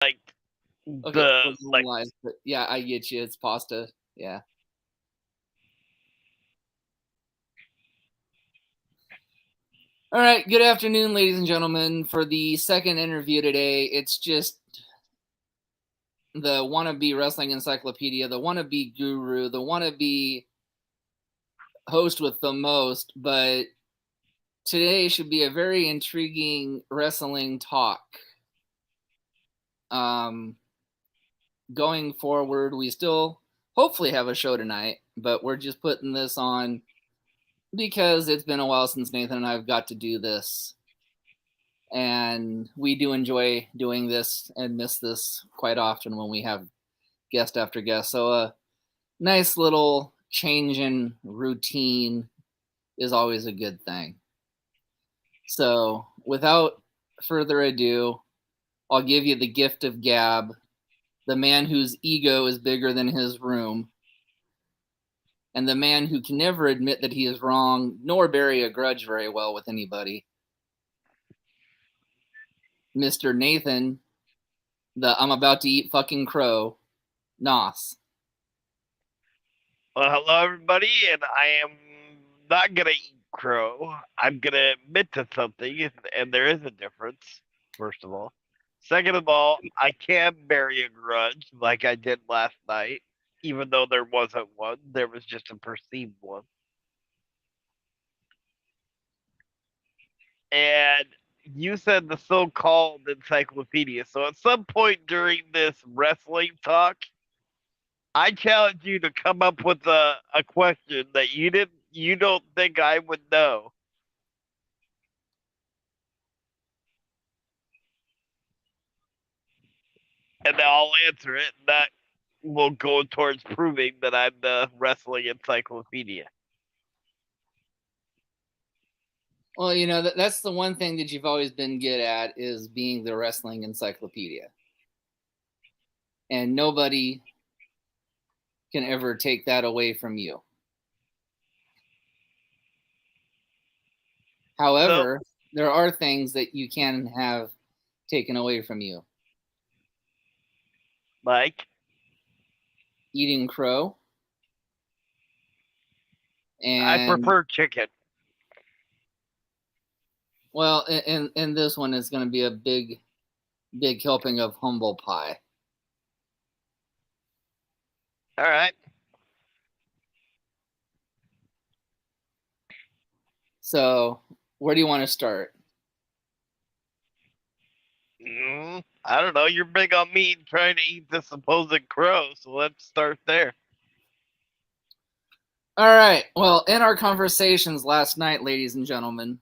like Okay, the like. but yeah, I get you. It's pasta. Yeah. All right. Good afternoon, ladies and gentlemen. For the second interview today, it's just the wannabe wrestling encyclopedia, the wannabe guru, the wannabe host with the most. But today should be a very intriguing wrestling talk. Going forward, we still hopefully have a show tonight, but we're just putting this on because it's been a while since Nathan and I have got to do this. And we do enjoy doing this and miss this quite often when we have guest after guest. So a nice little change in routine is always a good thing. So without further ado, I'll give you the gift of gab, the man whose ego is bigger than his room, and the man who can never admit that he is wrong nor bury a grudge very well with anybody, Mr. Nathan, the I'm about to eat fucking crow, Nos. Well, hello everybody, and I am not gonna eat crow. I'm gonna admit to something, and there is a difference. First of all, second of all, I can bury a grudge like I did last night, even though there wasn't one. There was just a perceived one. And you said the so-called encyclopedia. So at some point during this wrestling talk, I challenge you to come up with a question that you don't think I would know. And then I'll answer it. And that will go towards proving that I'm the wrestling encyclopedia. Well, you know, that's the one thing that you've always been good at is being the wrestling encyclopedia. And nobody can ever take that away from you. So, However, there are things that you can have taken away from you. like, Eating crow I and prefer chicken. well, and this one is going to be a big helping of humble pie. All right. So, where do you want to start? I don't know. You're big on me trying to eat the supposed crow, so let's start there. All right. Well, in our conversations last night, ladies and gentlemen,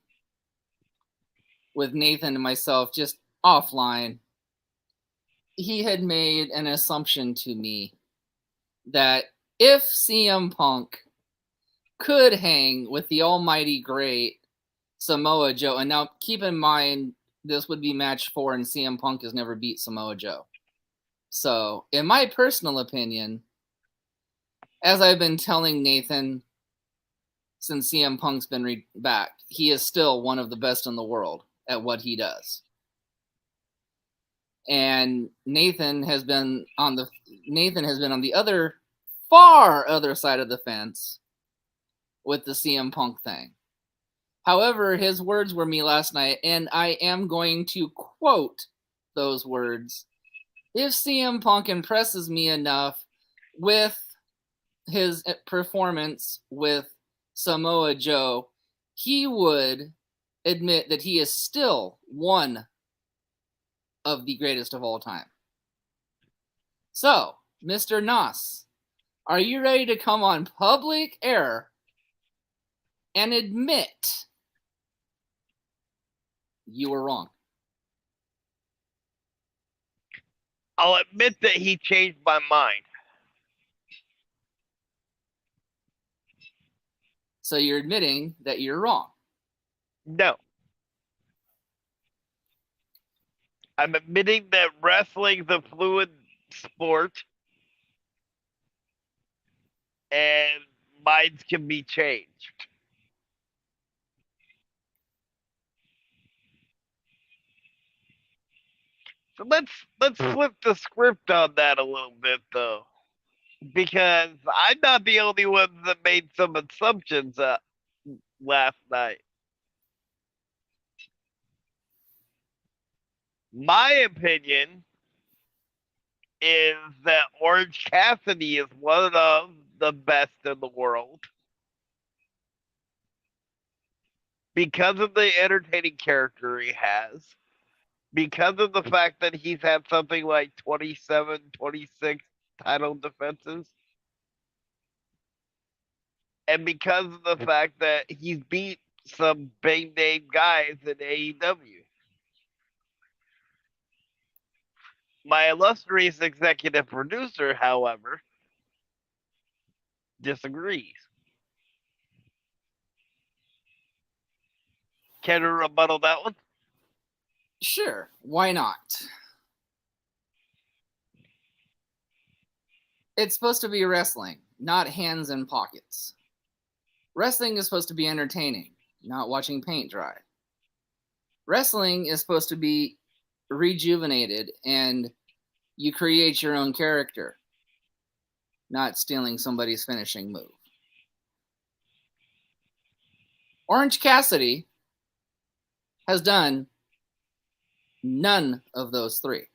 with Nathan and myself, just offline, he had made an assumption to me that if CM Punk could hang with the almighty great Samoa Joe, and now keep in mind this would be match 4 and CM Punk has never beat Samoa Joe. So, in my personal opinion, as I've been telling Nathan since CM Punk's been back, he is still one of the best in the world at what he does. And Nathan has been on the far other side of the fence with the CM Punk thing. However, his words were me last night, and I am going to quote those words. If CM Punk impresses me enough with his performance with Samoa Joe, he would admit that he is still one of the greatest of all time. So, Mr. Nos, are you ready to come on public air and admit you were wrong? I'll admit that he changed my mind. So you're admitting that you're wrong. No. I'm admitting that wrestling's a fluid sport and minds can be changed. So let's flip the script on that a little bit though, because I'm not the only one that made some assumptions last night. My opinion is that Orange Cassidy is one of the best in the world because of the entertaining character he has, because of the fact that he's had something like 27, 26 title defenses, and because of the fact that he's beat some big name guys in AEW. My illustrious executive producer, however, disagrees. Can you rebuttal that one? Sure, why not? It's supposed to be wrestling, not hands in pockets. Wrestling is supposed to be entertaining, not watching paint dry. Wrestling is supposed to be rejuvenated and you create your own character, not stealing somebody's finishing move. Orange Cassidy has done none of those three.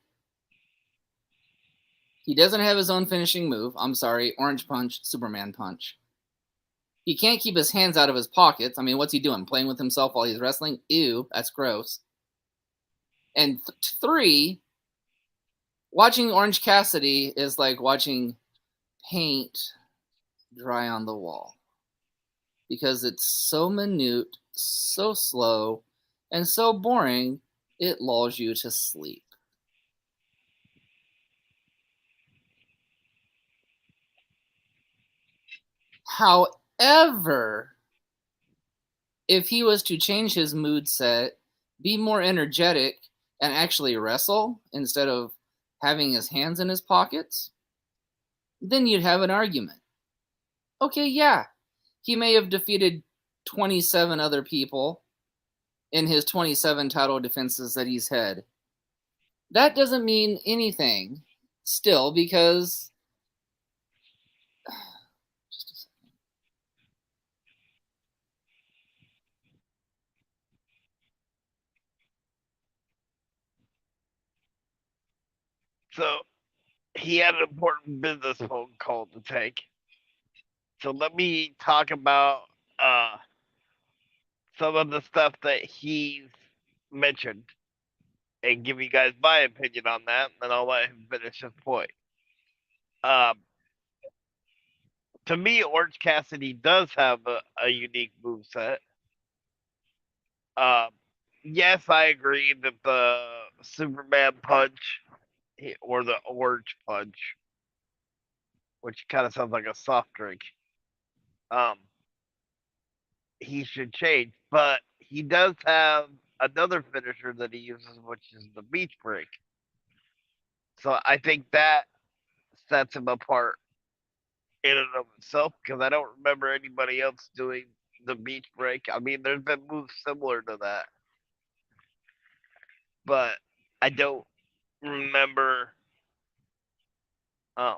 He doesn't have his own finishing move. I'm sorry, Orange Punch, Superman Punch. He can't keep his hands out of his pockets. I mean, what's he doing? Playing with himself while he's wrestling? Ew, that's gross. And three, watching Orange Cassidy is like watching paint dry on the wall because it's so minute, so slow, and so boring, it lulls you to sleep. However, if he was to change his mood set, be more energetic, and actually wrestle instead of having his hands in his pockets, then you'd have an argument. Okay, yeah, he may have defeated 27 other people in his 27 title defenses that he's had. That doesn't mean anything still because. Just a second. So he had an important business phone call to take. So let me talk about some of the stuff that he's mentioned and give you guys my opinion on that, and then I'll let him finish his point. Um, to me, Orange Cassidy does have a unique move set. Um, yes, I agree that the Superman punch or the orange punch, which kind of sounds like a soft drink, um, he should change. But he does have another finisher that he uses, which is the beach break. So I think that sets him apart in and of itself because I don't remember anybody else doing the beach break. I mean, there's been moves similar to that, but I don't remember um,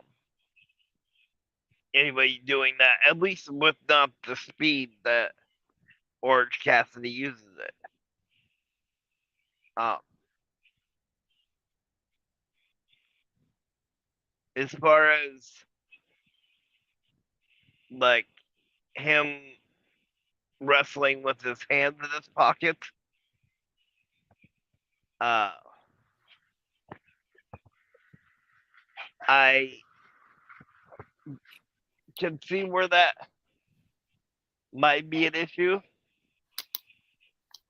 anybody doing that, at least with not the speed that Orange Cassidy uses it. Um, as far as like him wrestling with his hands in his pocket, uh, I can see where that might be an issue.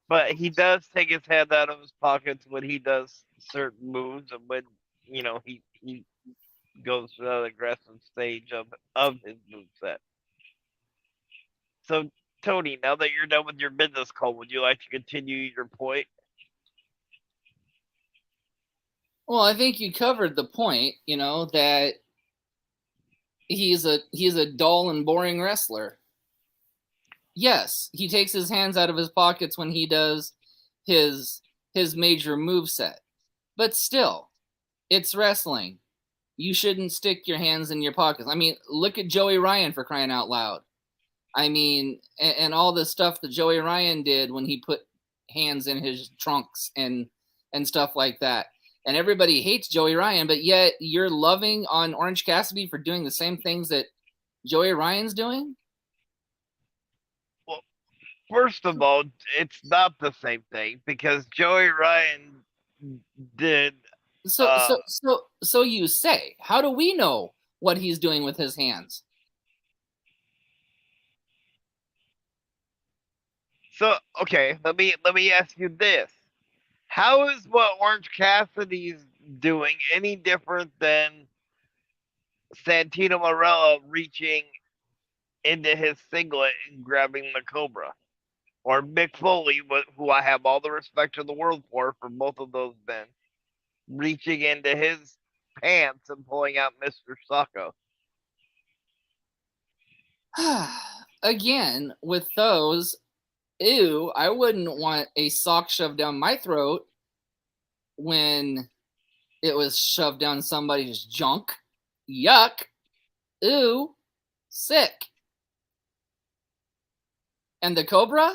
But he does take his hand out of his pockets when he does certain moves and when he goes to that aggressive stage of his move set. So Tony, now that you're done with your business call, would you like to continue your point? Well, I think you covered the point, that he's a dull and boring wrestler. Yes, he takes his hands out of his pockets when he does his major move set. But still, It's wrestling. You shouldn't stick your hands in your pockets. I mean, look at Joey Ryan, for crying out loud. I mean, and all the stuff that Joey Ryan did when he put hands in his trunks and stuff like that. And everybody hates Joey Ryan, but yet you're loving on Orange Cassidy for doing the same things that Joey Ryan's doing? Well, first of all, it's not the same thing because Joey Ryan did. So Uh, so so so you say. How do we know what he's doing with his hands? so okay, let me ask you this: how is what Orange Cassidy's doing any different than Santino Marella reaching into his singlet and grabbing the Cobra? Or Mick Foley, who I have all the respect in the world for both of those men, reaching into his pants and pulling out Mr. Socko. Again, with those, ew, I wouldn't want a sock shoved down my throat when it was shoved down somebody's junk. Yuck. Ew. Sick. And the Cobra?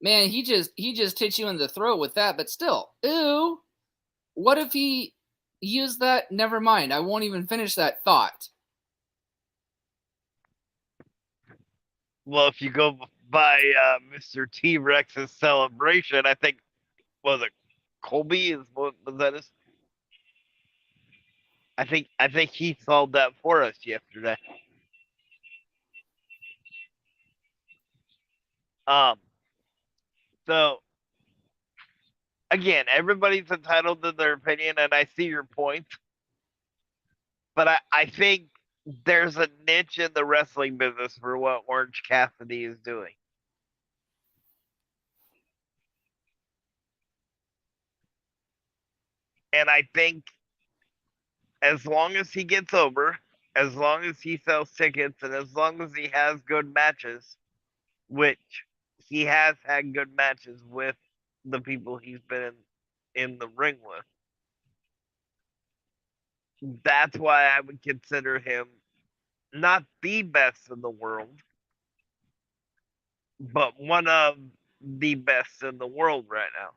Man, he just hit you in the throat with that, but still. Ew. What if he used that? Never mind. I won't even finish that thought. Well, if you go by Mr. T Rex's celebration, I think was it Colby is what was that his? I think he solved that for us yesterday. Um, so again, everybody's entitled to their opinion, and I see your point, but I think there's a niche in the wrestling business for what Orange Cassidy is doing. And I think as long as he gets over, as long as he sells tickets, and as long as he has good matches, which he has had good matches with the people he's been in the ring with, that's why I would consider him not the best in the world, but one of the best in the world right now.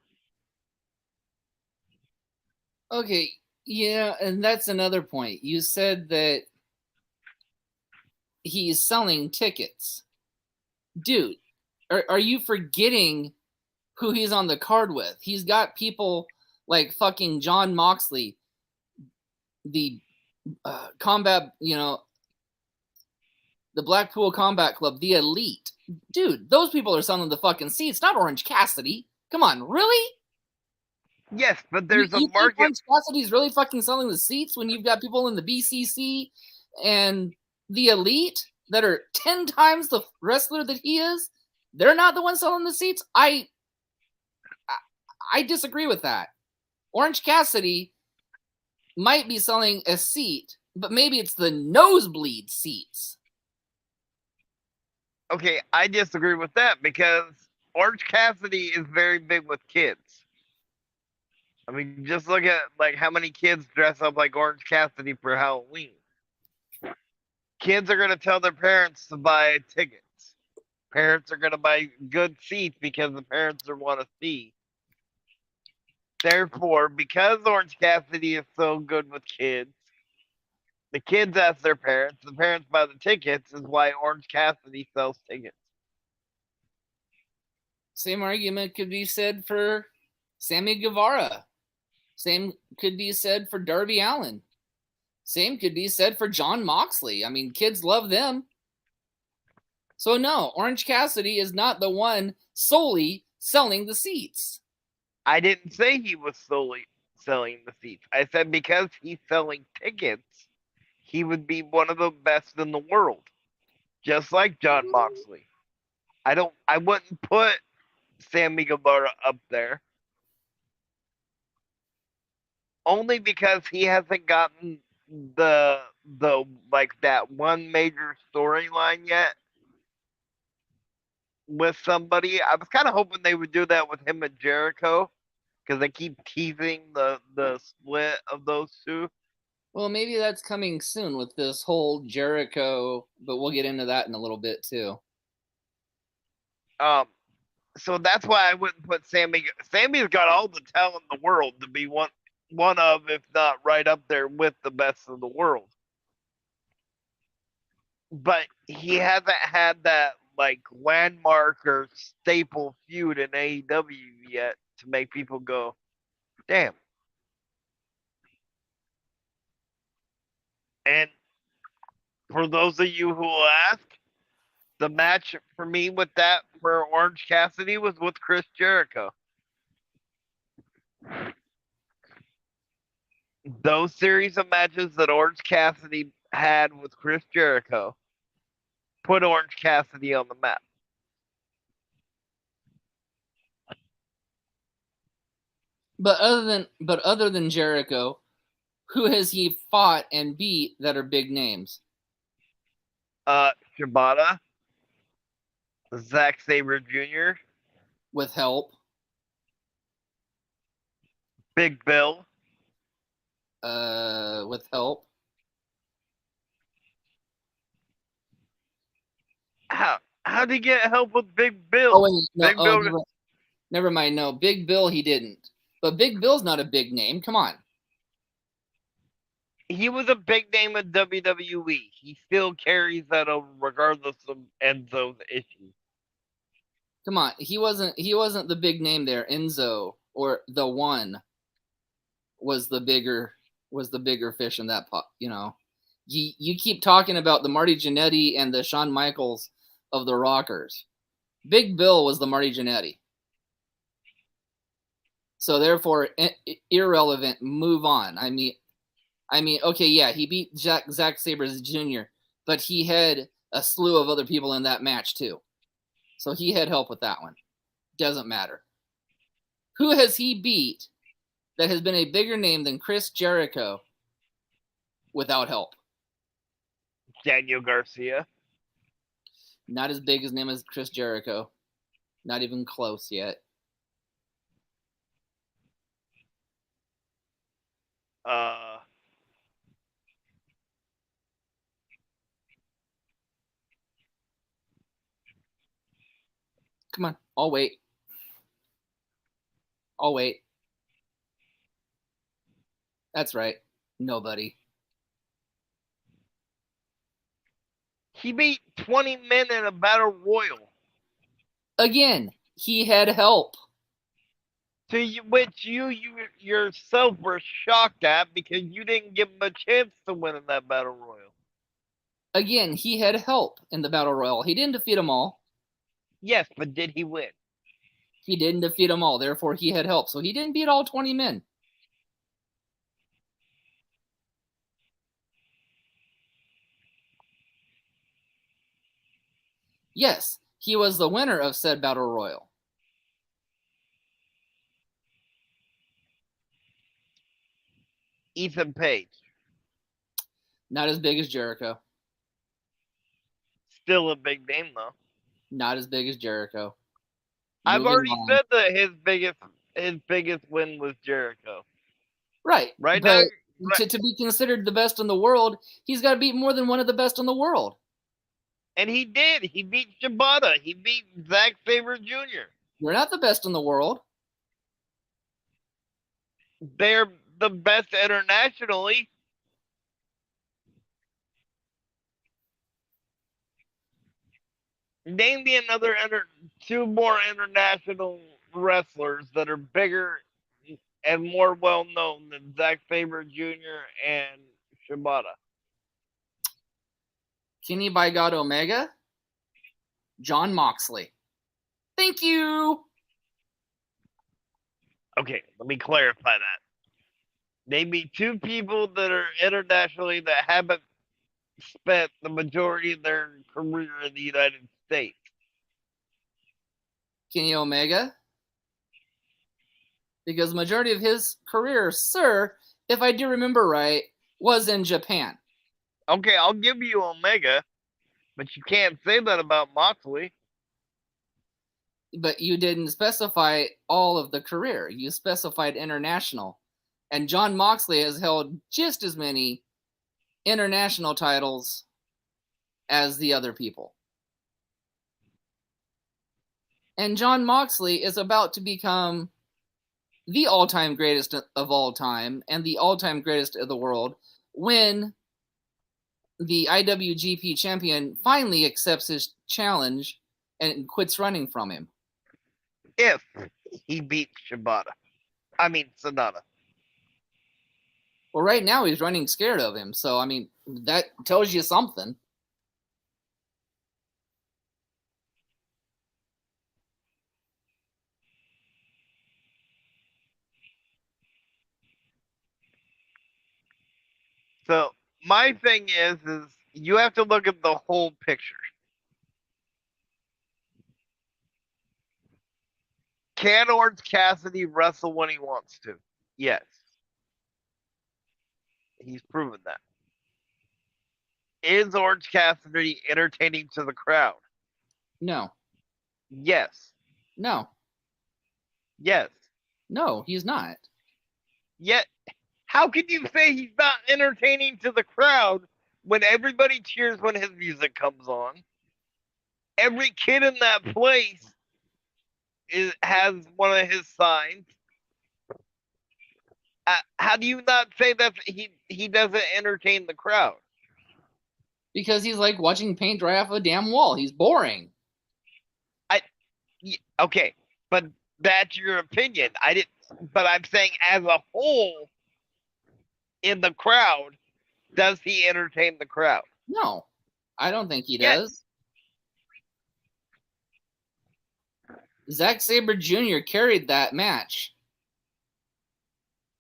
Okay, yeah, and that's another point. You said that he's selling tickets. Dude, are you forgetting who he's on the card with? He's got people like fucking John Moxley, the combat, the Blackpool Combat Club, the Elite. Dude, those people are selling the fucking seats, not Orange Cassidy. Come on, really? Yes, but You, there's a you think market. Orange Cassidy's really fucking selling the seats when you've got people in the BCC and the Elite that are 10 times the wrestler that he is? They're not the ones selling the seats? I disagree with that. Orange Cassidy might be selling a seat, but maybe it's the nosebleed seats. Okay, I disagree with that because Orange Cassidy is very big with kids. I mean, just look at like how many kids dress up like Orange Cassidy for Halloween. Kids are gonna tell their parents to buy tickets. Parents are gonna buy good seats because the parents are want to see. Therefore, because Orange Cassidy is so good with kids, the kids ask their parents, the parents buy the tickets, is why Orange Cassidy sells tickets. Same argument could be said for Sammy Guevara. Same could be said for Darby Allin. Same could be said for John Moxley. I mean, kids love them. So no, Orange Cassidy is not the one solely selling the seats. I didn't say he was solely selling the seats. I said because he's selling tickets, he would be one of the best in the world, just like John Moxley. I wouldn't put Sammy Guevara up there only because he hasn't gotten the like that one major storyline yet with somebody. I was kind of hoping they would do that with him and Jericho, because they keep teasing the split of those two. Well, maybe that's coming soon with this whole Jericho, but we'll get into that in a little bit too. Um, so that's why I wouldn't put Sammy. Sammy's got all the talent in the world to be one of, if not right up there with the best of the world. But he hasn't had that like landmark or staple feud in AEW yet to make people go, damn. And for those of you who will ask, the match for me with that for Orange Cassidy was with Chris Jericho. Those series of matches that Orange Cassidy had with Chris Jericho put Orange Cassidy on the map. But other than Jericho, who has he fought and beat that are big names? Shibata, Zack Sabre Jr., With help, Big Bill. with help. How did he get help with Big Oh Bill? wait, no. Big Oh, Bill, never mind. No, Big Bill he didn't. But Big Bill's not a big name. Come on. he was a big name in WWE. He still carries that over regardless of Enzo's issues. Come on. He wasn't the big name there. Enzo or the One was the bigger fish in that pot, you know. You keep talking about the Marty Jannetty and the Shawn Michaels of the Rockers. Big Bill was the Marty Jannetty. So therefore, irrelevant. Move on. I mean, okay, yeah, he beat Zack Sabre Jr., but he had a slew of other people in that match too. So he had help with that one. Doesn't matter. Who has he beat that has been a bigger name than Chris Jericho without help? Daniel Garcia. Not as big as name as Chris Jericho. Not even close yet. Uh, Come on, I'll wait. I'll wait. That's right. Nobody. he beat 20 men in a battle royal. Again, he had help. Which you yourself were shocked at because you didn't give him a chance to win in that battle royal. Again, he had help in the battle royal. He didn't defeat them all. Yes, but did he win? He didn't defeat them all. Therefore, he had help. So he didn't beat all 20 men. Yes, he was the winner of said battle royal. Ethan Page. Not as big as Jericho. Still a big name though. Not as big as Jericho. I've Moving already on. said that his biggest win was Jericho. Right. Right But now, to be considered the best in the world, he's got to beat more than one of the best in the world. and he did. He beat Shibata. He beat Zack Sabre Jr. You're not the best in the world. They're the best internationally. Name me two more international wrestlers that are bigger and more well known than Zack Sabre Jr. and Shibata. Kenny by God Omega, John Moxley. Thank you. Okay, let me clarify that. Name me two people that are internationally that haven't spent the majority of their career in the United States. Kenny Omega. Because the majority of his career, sir, if I do remember right, was in Japan. Okay, I'll give you Omega, but you can't say that about Moxley. but you didn't specify all of the career. You specified international. And Jon Moxley has held just as many international titles as the other people. And Jon Moxley is about to become the all-time greatest of all time and the all-time greatest of the world when the IWGP champion finally accepts his challenge and quits running from him. If he beats Sonata. Well, right now he's running scared of him, so I mean that tells you something. So my thing is you have to look at the whole picture. Can Orange Cassidy wrestle when he wants to? Yes. He's proven that. Is Orange Cassidy entertaining to the crowd? No. Yes. No. Yes. No, he's not. Yet, how can you say he's not entertaining to the crowd when everybody cheers when his music comes on? Every kid in that place has one of his signs. How do you not say that he doesn't entertain the crowd? Because he's like watching paint dry off a damn wall. He's boring. Okay, but that's your opinion. But I'm saying as a whole, in the crowd, does he entertain the crowd? No, I don't think he does. Yes. Zack Sabre Jr. carried that match.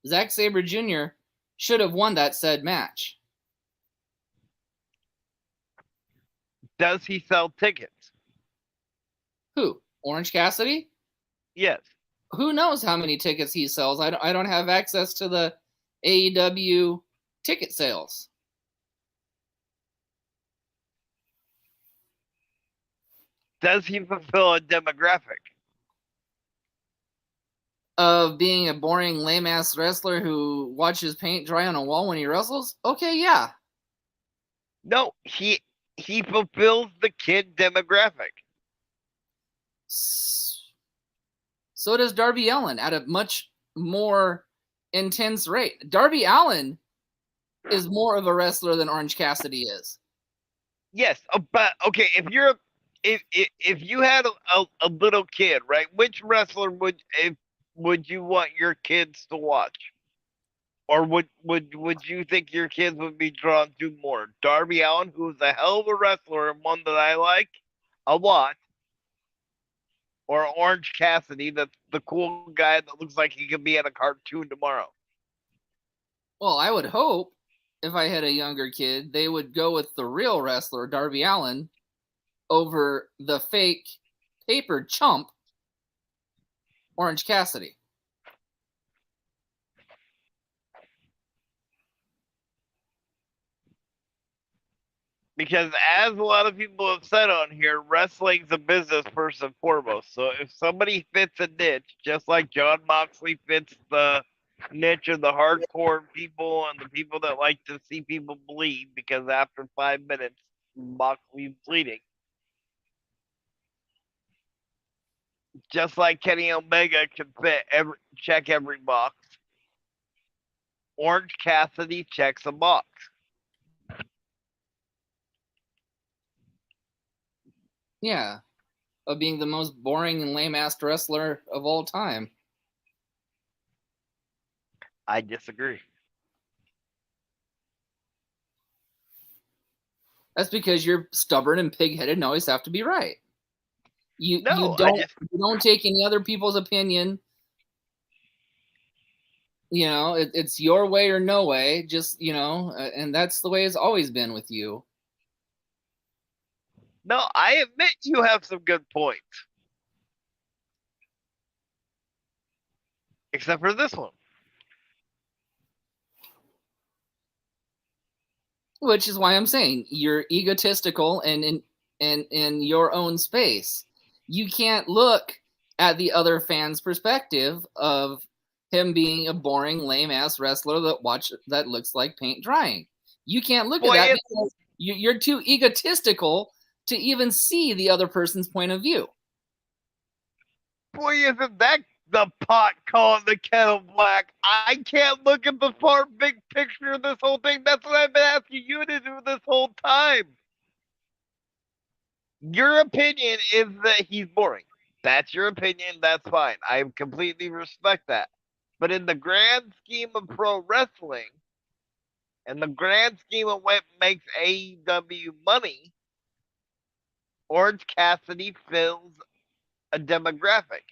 Zack Sabre Jr. should have won that said match. Does he sell tickets? Who? Orange Cassidy? Yes. Who knows how many tickets he sells? I don't have access to the AEW ticket sales. Does he fulfill a demographic? Of being a boring, lame-ass wrestler who watches paint dry on a wall when he wrestles? Okay, yeah. No, he fulfills the kid demographic. So does Darby Allin at a much more intense rate. Darby Allin is more of a wrestler than Orange Cassidy is. Yes, but okay, if you had a little kid, right? Which wrestler would you want your kids to watch? Or would you think your kids would be drawn to more? Darby Allin, who's a hell of a wrestler and one that I like a lot, or Orange Cassidy, that's the cool guy that looks like he could be in a cartoon tomorrow? Well, I would hope if I had a younger kid, they would go with the real wrestler, Darby Allin, over the fake paper chump, Orange Cassidy. Because as a lot of people have said on here, wrestling's a business first and foremost. So if somebody fits a niche, just like Jon Moxley fits the niche of the hardcore people and the people that like to see people bleed, because after 5 minutes, Moxley's bleeding. Just like Kenny Omega can check every box, Orange Cassidy checks a box. Yeah, of being the most boring and lame-ass wrestler of all time. I disagree. That's because you're stubborn and pig-headed and always have to be right. You don't take any other people's opinion. You know, it's your way or no way. Just, you know, and that's the way it's always been with you. No, I admit you have some good points. Except for this one. Which is why I'm saying you're egotistical and in your own space. You can't look at the other fan's perspective of him being a boring, lame ass wrestler that looks like paint drying. You can't look at Boy, that because you're too egotistical to even see the other person's point of view. boy, isn't that the pot calling the kettle black? I can't look at the far big picture of this whole thing. That's what I've been asking you to do this whole time. Your opinion is that he's boring. That's your opinion. That's fine. I completely respect that. But in the grand scheme of pro wrestling, and the grand scheme of what makes AEW money, Orange Cassidy fills a demographic.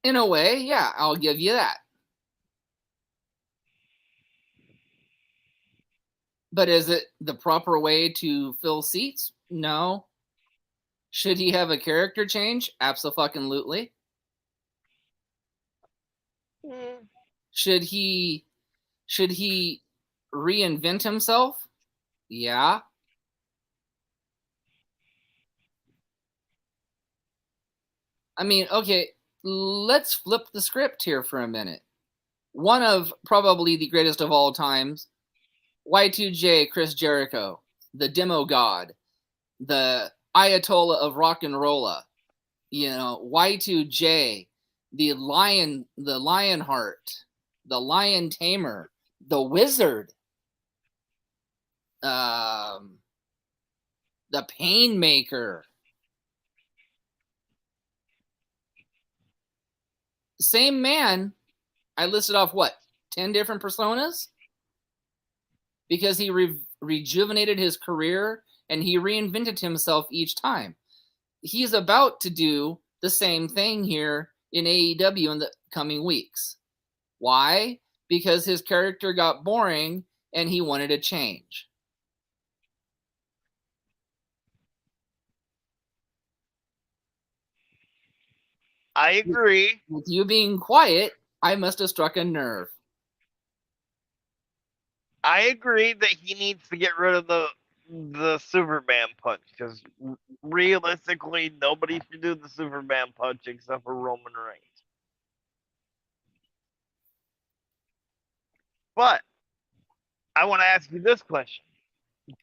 In a way, yeah, I'll give you that. But is it the proper way to fill seats? No. Should he have a character change? Absolutely. Hmm. Should he reinvent himself? Yeah. I mean, okay, let's flip the script here for a minute. One of probably the greatest of all times, Y2J Chris Jericho, the demo god, the Ayatollah of rock and rolla, Y2J, the Lionheart, the Lion Tamer, the Wizard, um, the Painmaker. Same man. I listed off what, 10 different personas? Because he rejuvenated his career and he reinvented himself each time. He's about to do the same thing here in AEW in the coming weeks. Why? Because his character got boring and he wanted a change. I agree. With you being quiet, I must have struck a nerve. I agree that he needs to get rid of the Superman punch because realistically, nobody should do the Superman punch except for Roman Reigns. But I want to ask you this question: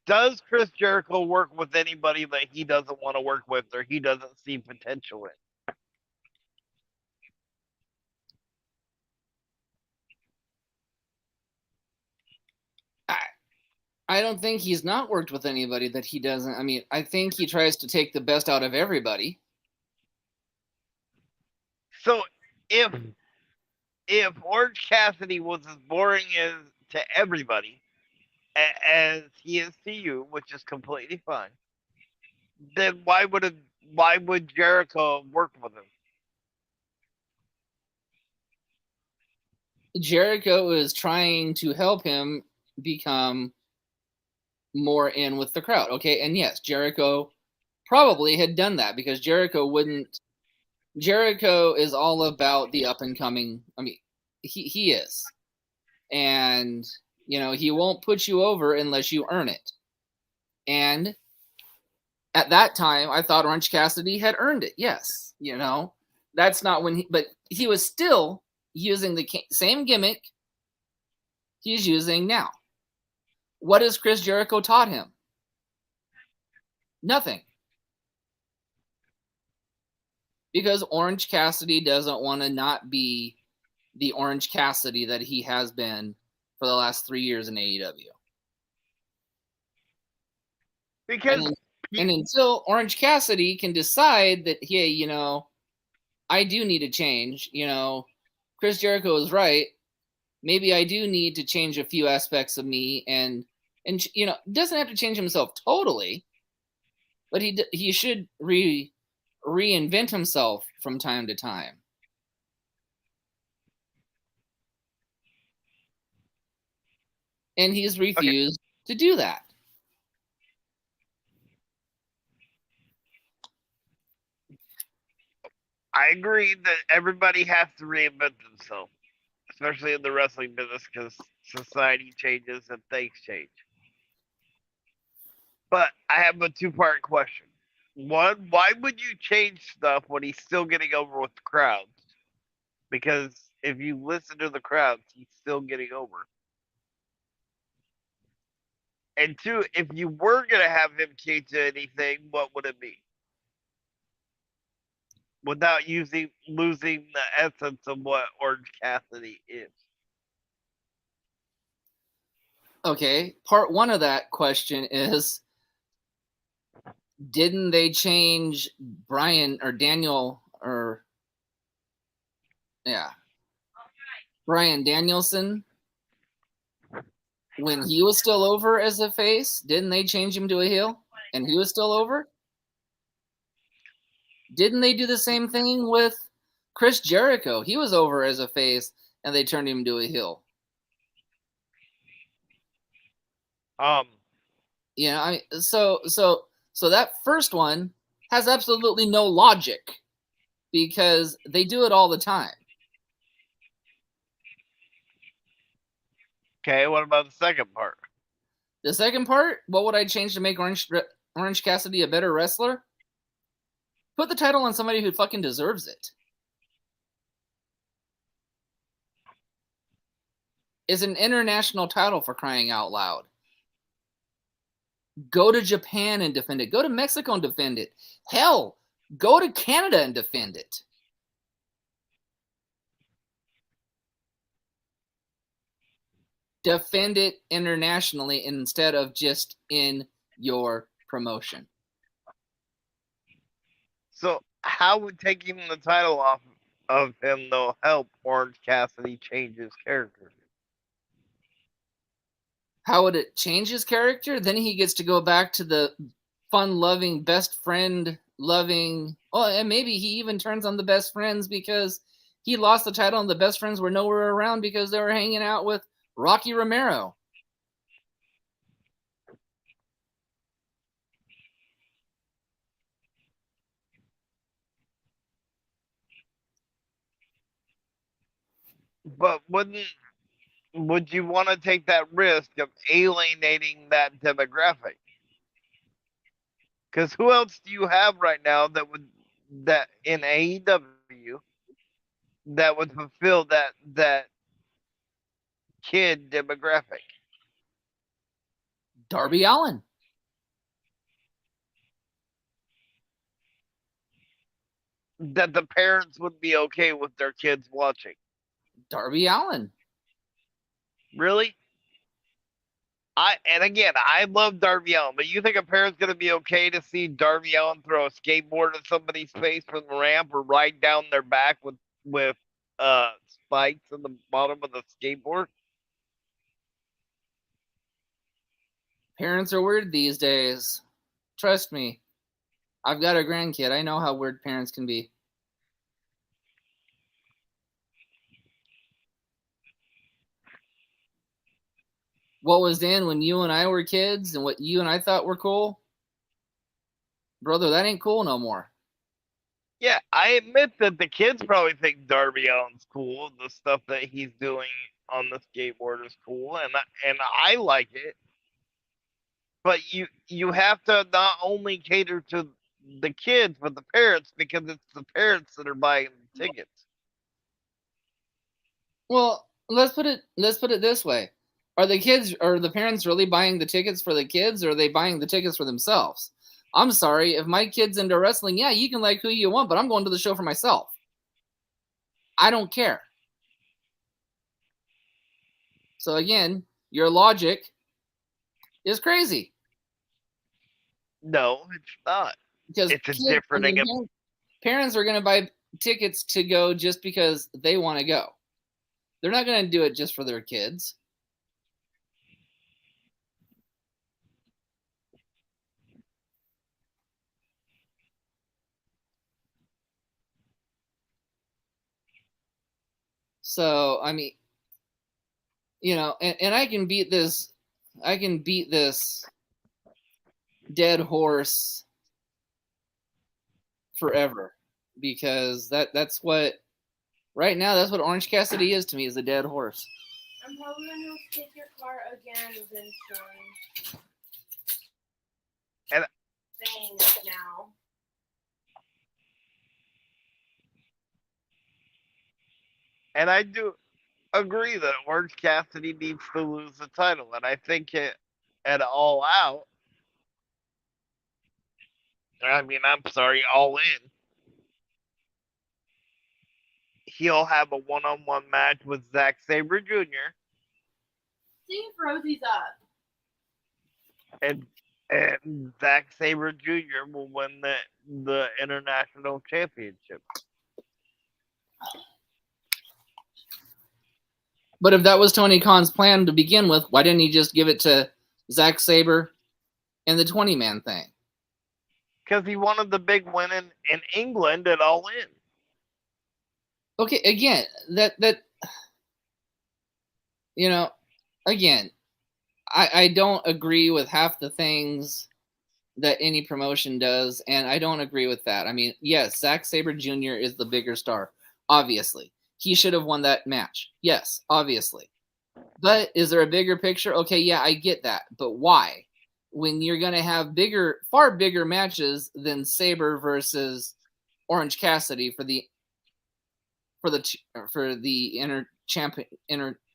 does Chris Jericho work with anybody that he doesn't want to work with or he doesn't see potential in? I don't think he's not worked with anybody that he doesn't. I mean, I think he tries to take the best out of everybody. So if Orange Cassidy was as boring as to everybody as he is to you, which is completely fine, then why would Jericho work with him? Jericho is trying to help him become more in with the crowd. Okay, and yes, Jericho probably had done that because Jericho wouldn't. Jericho is all about the up and coming. I mean, he is, and he won't put you over unless you earn it. And at that time, I thought Orange Cassidy had earned it. Yes, that's not when but he was still using the same gimmick he's using now. What has Chris Jericho taught him? Nothing. Because Orange Cassidy doesn't want to not be the Orange Cassidy that he has been for the last 3 years in AEW. Because and until Orange Cassidy can decide that, hey, I do need to change, Chris Jericho is right. Maybe I do need to change a few aspects of me and doesn't have to change himself totally, but he should reinvent himself from time to time. And he's refused to do that. I agree that everybody has to reinvent themselves, especially in the wrestling business because society changes and things change. But I have a two-part question. One, why would you change stuff when he's still getting over with the crowds? Because if you listen to the crowds, he's still getting over. And two, if you were gonna have him change anything, what would it be? Without using losing the essence of what Orange Cassidy is. Okay, part one of that question is, didn't they change Brian or Daniel or yeah, Brian Danielson when he was still over as a face? Didn't they change him to a heel and he was still over? Didn't they do the same thing with Chris Jericho? He was over as a face and they turned him to a heel. Um, You know, so that first one has absolutely no logic because they do it all the time. okay, what about the second part? The second part, what would I change to make Orange Cassidy a better wrestler? Put the title on somebody who fucking deserves it. It's an international title, for crying out loud. Go to Japan and defend it. Go to Mexico and defend it. Hell, go to Canada and defend it. Defend it internationally instead of just in your promotion. So how would taking the title off of him though help Orange Cassidy change his character? How would it change his character? Then he gets to go back to the fun-loving, best friend-loving. Oh, and maybe he even turns on the best friends because he lost the title and the best friends were nowhere around because they were hanging out with Rocky Romero. But would you want to take that risk of alienating that demographic? Because who else do you have right now that in AEW that would fulfill that kid demographic? Darby Allin. That the parents would be okay with their kids watching. Darby Allin. Really? I love Darby Allin, but you think a parent's gonna be okay to see Darby Allin throw a skateboard at somebody's face from the ramp or ride down their back with spikes in the bottom of the skateboard? Parents are weird these days. Trust me. I've got a grandkid. I know how weird parents can be. What was in when you and I were kids and what you and I thought were cool, brother, that ain't cool no more. Yeah, I admit that the kids probably think Darby Allin's cool. The stuff that he's doing on the skateboard is cool, and I like it. But you have to not only cater to the kids but the parents because it's the parents that are buying the tickets. Well, let's put it this way. Are the parents really buying the tickets for the kids or are they buying the tickets for themselves? I'm sorry, if my kid's into wrestling, yeah, you can like who you want, but I'm going to the show for myself. I don't care. So again, your logic is crazy. No, it's not. Because It's a different. parents are going to buy tickets to go just because they want to go. They're not going to do it just for their kids. So, I mean, and I can beat this dead horse forever because that's what right now that's what Orange Cassidy is to me, is a dead horse. I'm probably going to take your car again eventually. saying it now. And I do agree that Orange Cassidy needs to lose the title, and I think at All Out. I mean, I'm sorry, All In. He'll have a one-on-one match with Zack Sabre Jr. See if Rosie's up. and Zack Sabre Jr. will win the international championship. But if that was Tony Khan's plan to begin with, why didn't he just give it to Zack Sabre in the 20-man thing? Because he wanted the big win in England at All In. Okay, again, that you know, again, I don't agree with half the things that any promotion does, and I don't agree with that. I mean, yes, Zack Sabre Jr. is the bigger star, obviously. He should have won that match. Yes, obviously. But is there a bigger picture? Okay, yeah, I get that. But why? When you're going to have far bigger matches than Sabre versus Orange Cassidy for the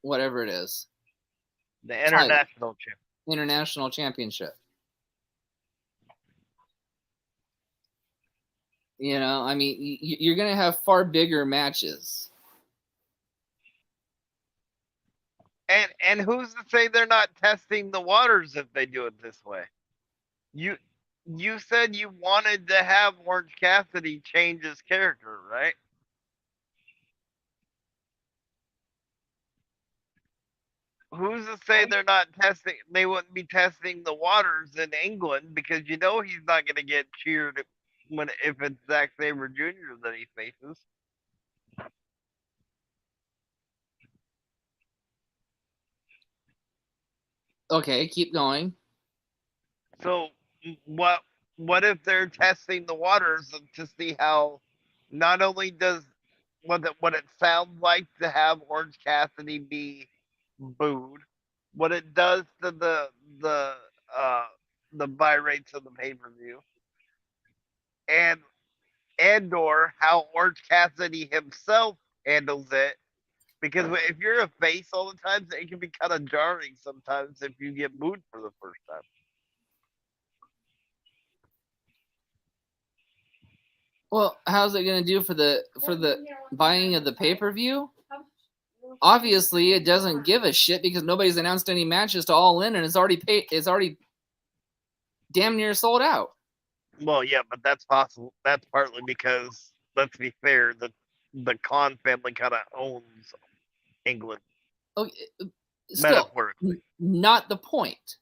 whatever it is, the international championship. You know, I mean, you're going to have far bigger matches. And who's to say they're not testing the waters if they do it this way? You said you wanted to have Orange Cassidy change his character, right? Who's to say they're not testing? They wouldn't be testing the waters in England because you know he's not going to get cheered if it's Zack Sabre Jr. that he faces. Okay, keep going. So what if they're testing the waters to see how not only does what it sounds like to have Orange Cassidy be booed, what it does to the buy rates of the pay per view, and or how Orange Cassidy himself handles it. Because if you're a face all the time, it can be kind of jarring sometimes if you get booed for the first time. Well, how's it going to do for the buying of the pay-per-view? Obviously, it doesn't give a shit because nobody's announced any matches to All In, and it's already damn near sold out. Well, yeah, but that's possible. That's partly because, let's be fair, the Khan family kind of owns England. Okay, still, metaphorically. Not the point.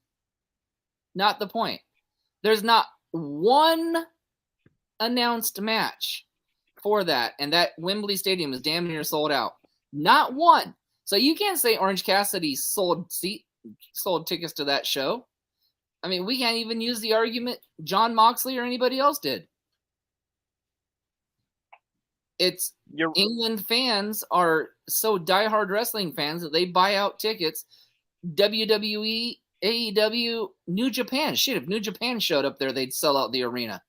Not the point. There's not one announced match for that, and that Wembley Stadium is damn near sold out. Not one. So you can't say Orange Cassidy sold tickets to that show. I mean, we can't even use the argument Jon Moxley or anybody else did. England fans are so diehard wrestling fans that they buy out tickets. WWE, AEW, New Japan. Shit, if New Japan showed up there, they'd sell out the arena.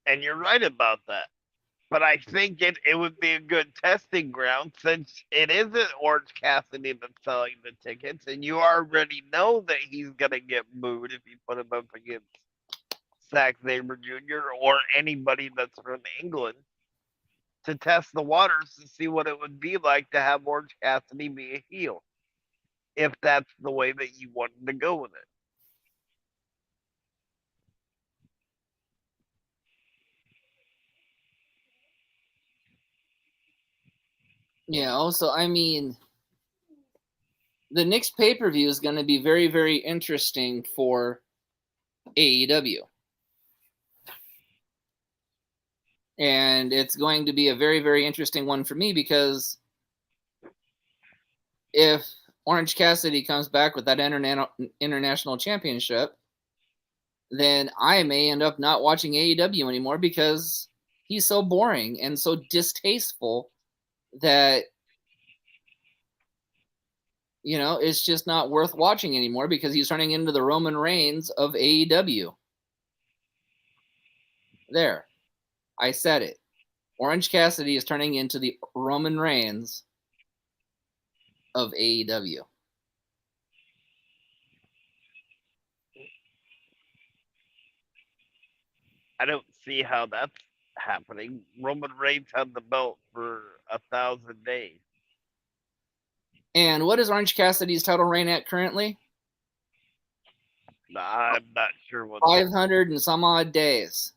And you're right about that. But I think it would be a good testing ground since it isn't Orange Cassidy that's selling the tickets, and you already know that he's going to get booed if you put him up against Zack Sabre Jr. or anybody that's from England, to test the waters to see what it would be like to have Orange Cassidy be a heel, if that's the way that you wanted to go with it. Yeah, also, I mean, the next pay-per-view is going to be very, very interesting for AEW. And it's going to be a very, very interesting one for me because if Orange Cassidy comes back with that international championship, then I may end up not watching AEW anymore because he's so boring and so distasteful that it's just not worth watching anymore because he's turning into the Roman Reigns of AEW. There. I said it. Orange Cassidy is turning into the Roman Reigns of AEW. I don't see how that's happening. Roman Reigns had the belt for 1,000 days. And what is Orange Cassidy's title reign at currently? I'm not sure what. 500 and some odd days.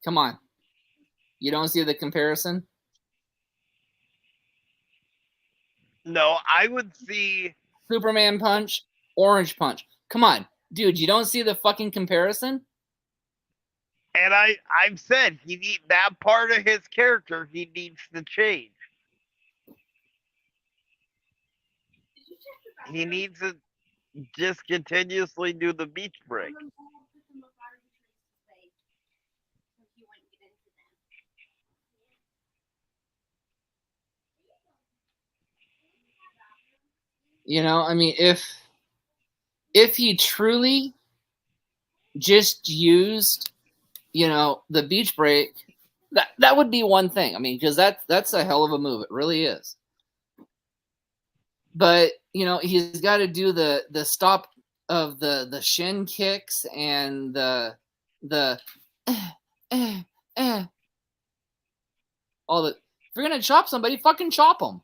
Come on. You don't see the comparison? No, I would see Superman punch, orange punch. Come on. Dude, you don't see the fucking comparison? and I've said he need that part of his character he needs to change. Did you check the He bathroom? needs to just continuously do the beach break. Someone put them up out of the trees today, so he wouldn't get into them. I mean, if he truly just used, the beach break, that would be one thing. I mean, because that's a hell of a move. It really is. But he's got to do the stop of the shin kicks and the all the. If you're gonna chop somebody, fucking chop them.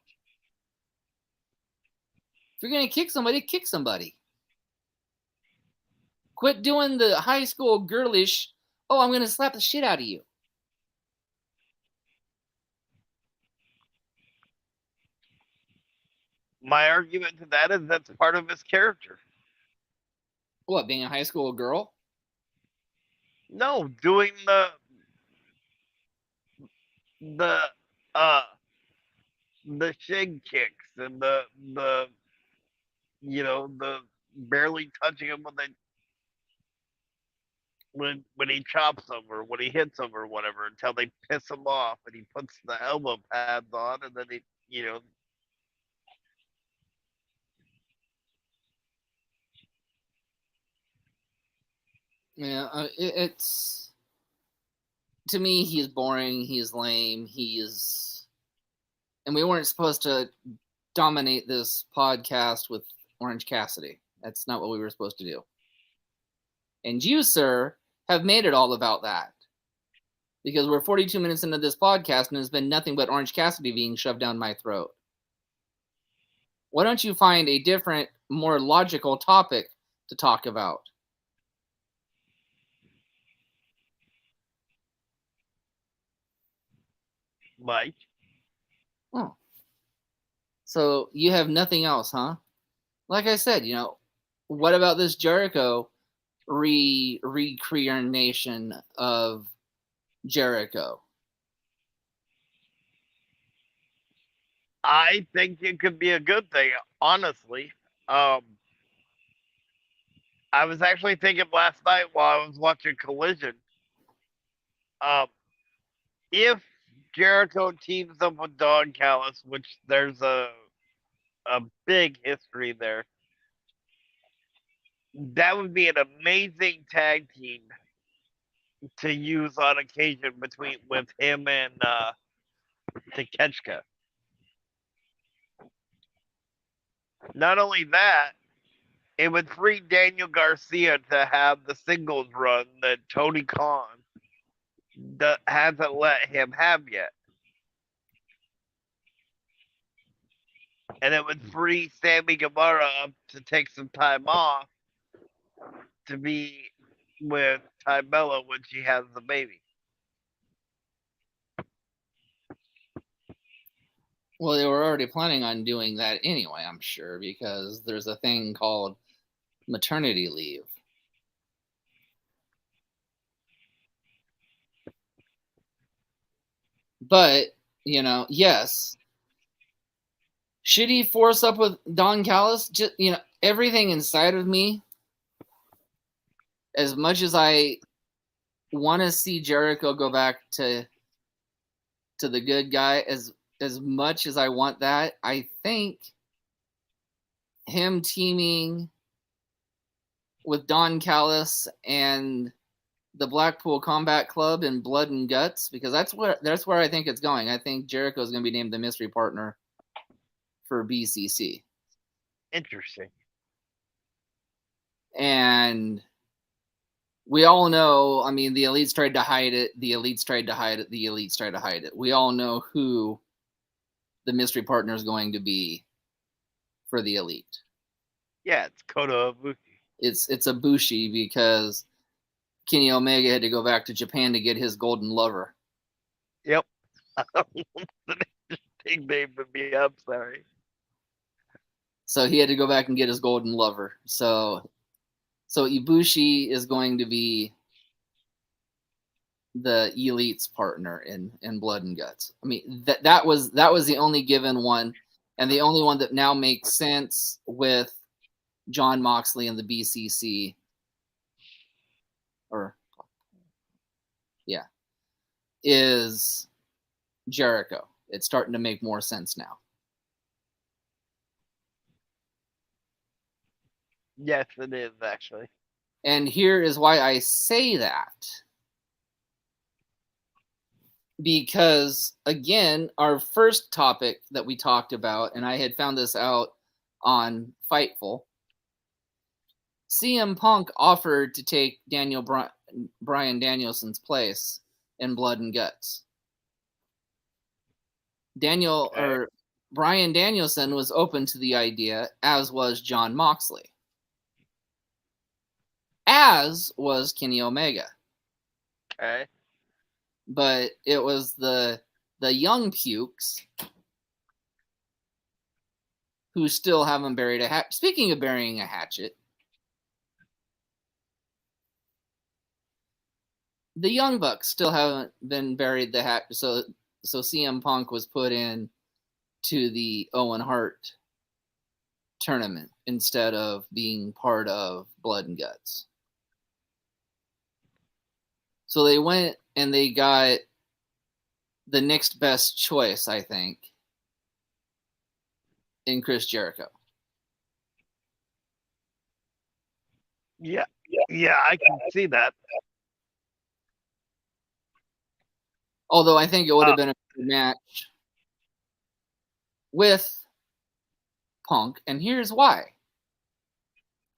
If you're gonna kick somebody, kick somebody. Quit doing the high school girlish. Oh, I'm gonna slap the shit out of you. My argument to that is that's part of his character. What, being a high school girl? No, doing the uh the shin kicks and the the barely touching him when he chops them or when he hits them or whatever until they piss him off and he puts the elbow pads on and then he. Yeah, it's to me he's boring. He's lame. And we weren't supposed to dominate this podcast with Orange Cassidy. That's not what we were supposed to do. And you, sir, have made it all about that. Because we're 42 minutes into this podcast and it's been nothing but Orange Cassidy being shoved down my throat. Why don't you find a different, more logical topic to talk about? Mike. Oh. So you have nothing else, huh? Like I said, what about this Jericho recreation of Jericho? I think it could be a good thing, honestly. I was actually thinking last night while I was watching Collision. Um, if Jericho teams up with Don Callis, which there's a big history there, that would be an amazing tag team to use on occasion with him and Takeshita. Not only that, it would free Daniel Garcia to have the singles run that Tony Khan hasn't let him have yet. And it would free Sammy Guevara up to take some time off to be with Tymella when she has the baby. Well, they were already planning on doing that anyway, I'm sure, because there's a thing called maternity leave. But, yes. Should he force up with Don Callis? Just, everything inside of me as much as I want to see Jericho go back to the good guy, as much as I want that, I think him teaming with Don Callis and the Blackpool Combat Club in Blood and Guts, because that's where I think it's going. I think Jericho is going to be named the mystery partner for BCC. Interesting. And we all know, I mean, the Elites tried to hide it. The Elites tried to hide it. The Elites tried to hide it. We all know who the mystery partner is going to be for the Elite. Yeah, it's Kota Ibushi. It's Ibushi because Kenny Omega had to go back to Japan to get his golden lover. Yep. The name would be. I'm sorry. So he had to go back and get his golden lover. So Ibushi is going to be the Elite's partner in Blood and Guts. I mean, that was the only given one, and the only one that now makes sense with Jon Moxley and the BCC, is Jericho. It's starting to make more sense now. Yes, it is actually. And here is why I say that. Because, again, our first topic that we talked about, and I had found this out on Fightful, CM Punk offered to take Bryan Danielson's place in Blood and Guts. Bryan Danielson was open to the idea, as was Jon Moxley. As was Kenny Omega. Okay. But it was the young pukes who still haven't buried a hatchet. Speaking of burying a hatchet, the Young Bucks still haven't been buried the hatchet. So CM Punk was put in to the Owen Hart tournament instead of being part of Blood and Guts. So they went and they got the next best choice, I think, in Chris Jericho. Yeah, I can see that. Although I think it would have been a good match with Punk, and here's why.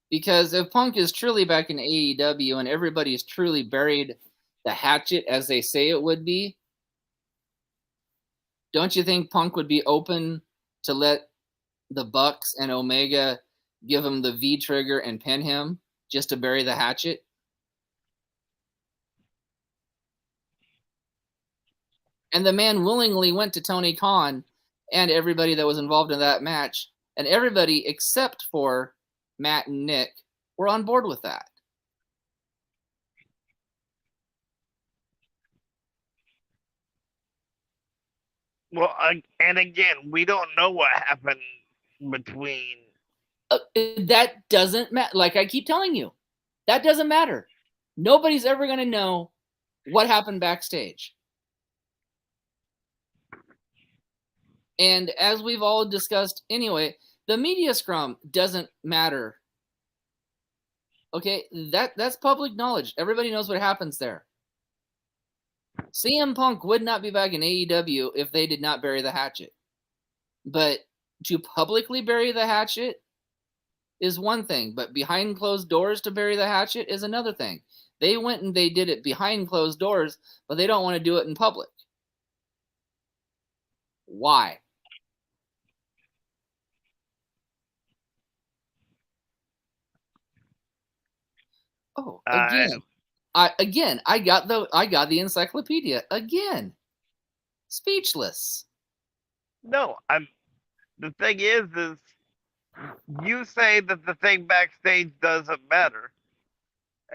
Because if Punk is truly back in AEW and everybody's truly buried the hatchet as they say it would be, don't you think Punk would be open to let the Bucks and Omega give him the V trigger and pin him just to bury the hatchet? And the man willingly went to Tony Khan and everybody that was involved in that match, and everybody except for Matt and Nick were on board with that. Well, and again, we don't know what happened between. That doesn't matter. Like I keep telling you, that doesn't matter. Nobody's ever going to know what happened backstage. And as we've all discussed anyway, the media scrum doesn't matter. Okay, that's public knowledge. Everybody knows what happens there. CM Punk would not be back in AEW if they did not bury the hatchet. But to publicly bury the hatchet is one thing, but behind closed doors to bury the hatchet is another thing. They went and they did it behind closed doors, but they don't want to do it in public. Why? Oh, again. I got the encyclopedia again. Speechless. No, the thing is you say that the thing backstage doesn't matter.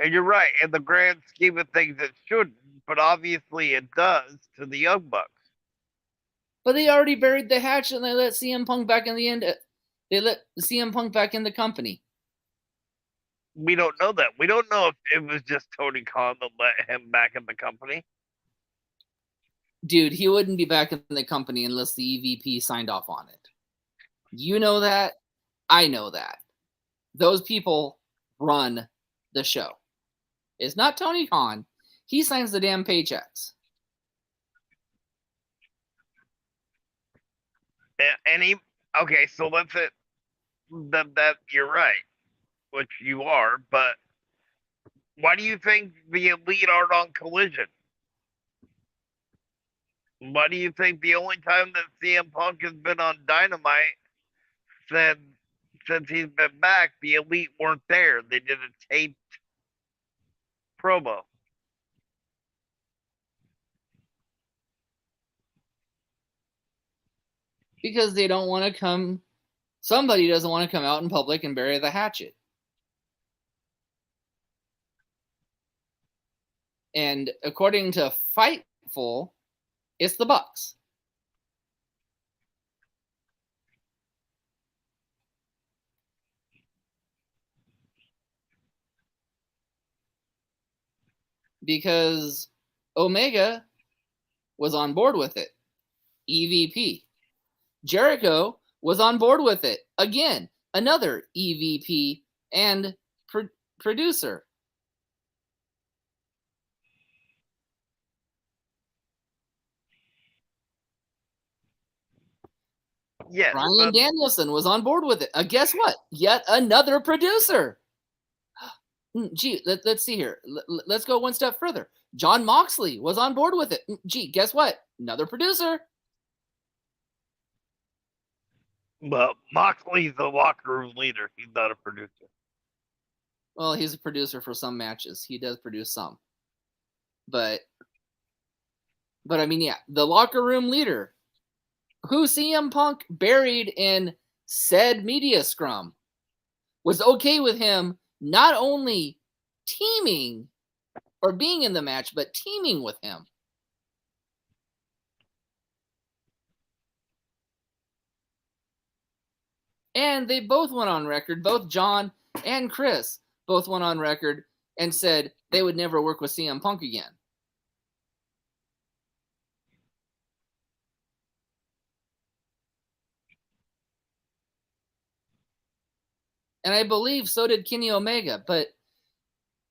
And you're right, in the grand scheme of things it shouldn't, but obviously it does to the Young Bucks. But they already buried the hatchet and they let CM Punk back in the end. They let CM Punk back in the company. We don't know that. We don't know if it was just Tony Khan that let him back in the company. Dude, he wouldn't be back in the company unless the EVP signed off on it. You know that. I know that. Those people run the show. It's not Tony Khan. He signs the damn paychecks. And he, okay, so let's it that you're right, which you are, but why do you think the elite aren't on Collision? Why do you think the only time that CM Punk has been on Dynamite since since he's been back, the elite weren't there? They did a taped promo. Because they don't want to come. Somebody doesn't want to come out in public and bury the hatchet. And according to Fightful, it's the Bucks. Because Omega was on board with it. EVP. Jericho was on board with it. Again, another EVP and producer. Yes, Bryan Danielson was on board with it. Guess what? Yet another producer. Gee, let's see here. Let's go one step further. John Moxley was on board with it. Gee, guess what? Another producer. but Moxley's the locker room leader. He's not a producer. Well, he's a producer for some matches. He does produce some. But I mean, yeah, the locker room leader, who CM Punk buried in said media scrum, was okay with him not only teaming or being in the match, but teaming with him. And they both went on record, both John and Chris both went on record and said they would never work with CM Punk again. And I believe so did Kenny Omega. But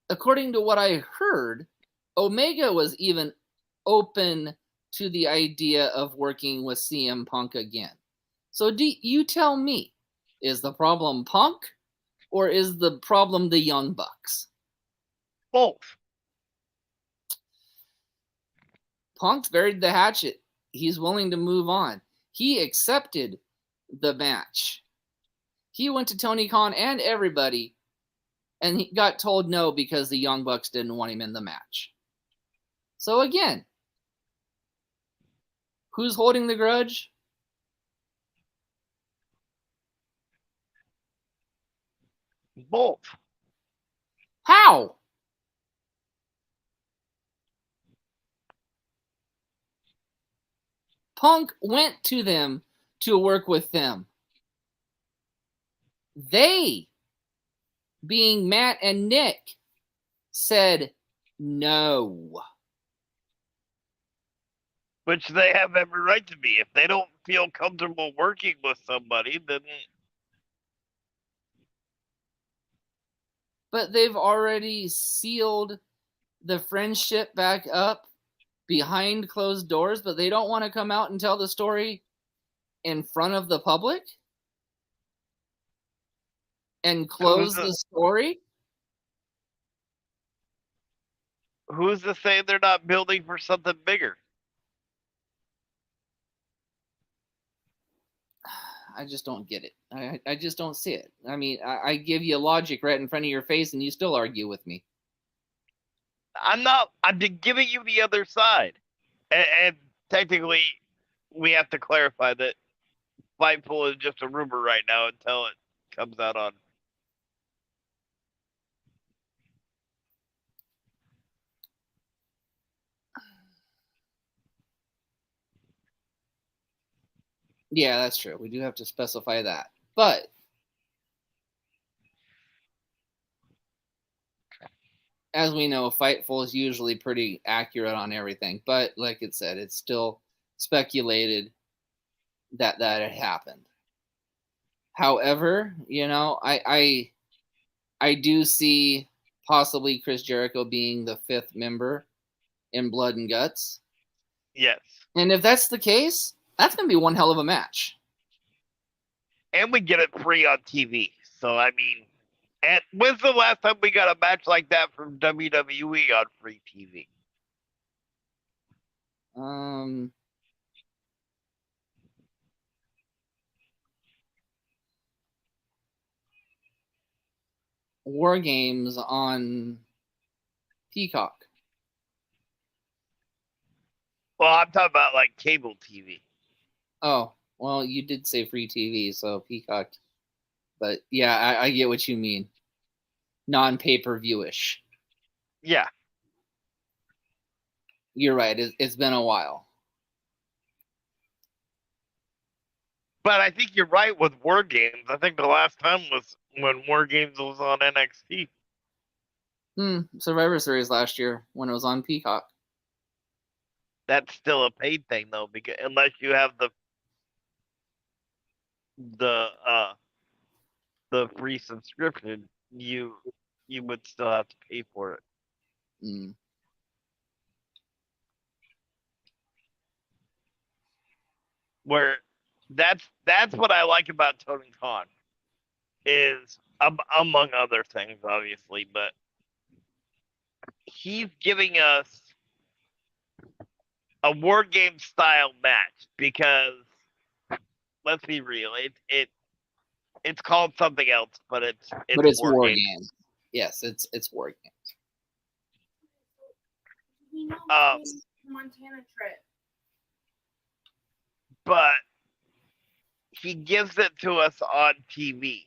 according to what I heard, Omega was even open to the idea of working with CM Punk again. So you tell me, is the problem Punk or is the problem the Young Bucks? Both. Punk's buried the hatchet. He's willing to move on. He accepted the match. He went to Tony Khan and everybody, and he got told no because the Young Bucks didn't want him in the match. So again, who's holding the grudge? Both. How? Punk went to them to work with them. They, being Matt and Nick, said no. Which they have every right to be. If they don't feel comfortable working with somebody, then But they've already sealed the friendship back up behind closed doors, but they don't want to come out and tell the story in front of the public and close the story. Who's to say they're not building for something bigger? I just don't get it. I just don't see it. I mean, I give you logic right in front of your face, and you still argue with me. I'm not. I'm giving you the other side, and technically, we have to clarify that Fightful is just a rumor right now until it comes out on. Yeah, that's true. We do have to specify that. But as we know, Fightful is usually pretty accurate on everything. But like it said, it's still speculated that it happened. However, I do see possibly Chris Jericho being the 5th member in Blood and Guts. Yes. And if that's the case, that's going to be one hell of a match. And we get it free on TV. So, I mean, and when's the last time we got a match like that from WWE on free TV? War Games on Peacock. Well, I'm talking about like cable TV. Oh, well, you did say free TV, so Peacock. But yeah, I get what you mean. Non-pay-per-view-ish. Yeah. You're right. It's been a while. But I think you're right with War Games. I think the last time was when War Games was on NXT. Survivor Series last year when it was on Peacock. That's still a paid thing though, because unless you have the free subscription, you would still have to pay for it. Where that's what I like about Tony Khan is among other things, obviously, but he's giving us a war game style match because let's be real, it's called something else, but it's War Games. Yes, it's War Games. You know, Montana trip. But he gives it to us on TV.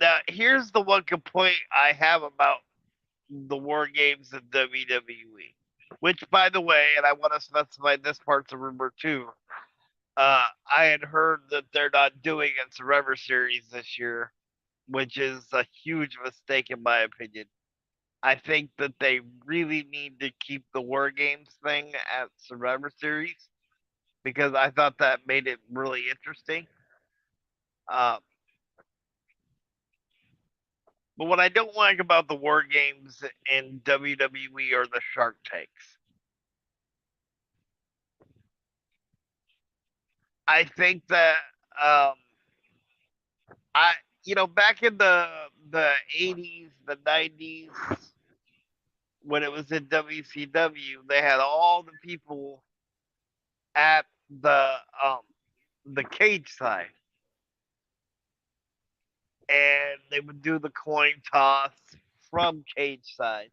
Now, here's the one complaint I have about the War Games in WWE. Which, by the way, and I want to specify this part's a rumor too. I had heard that they're not doing a Survivor Series this year, which is a huge mistake in my opinion. I think that they really need to keep the War Games thing at Survivor Series because I thought that made it really interesting. But what I don't like about the War Games in WWE are the Shark Tanks. I think that back in the 80s, the 90s, when it was in WCW, they had all the people at the cage side, and they would do the coin toss from cage side,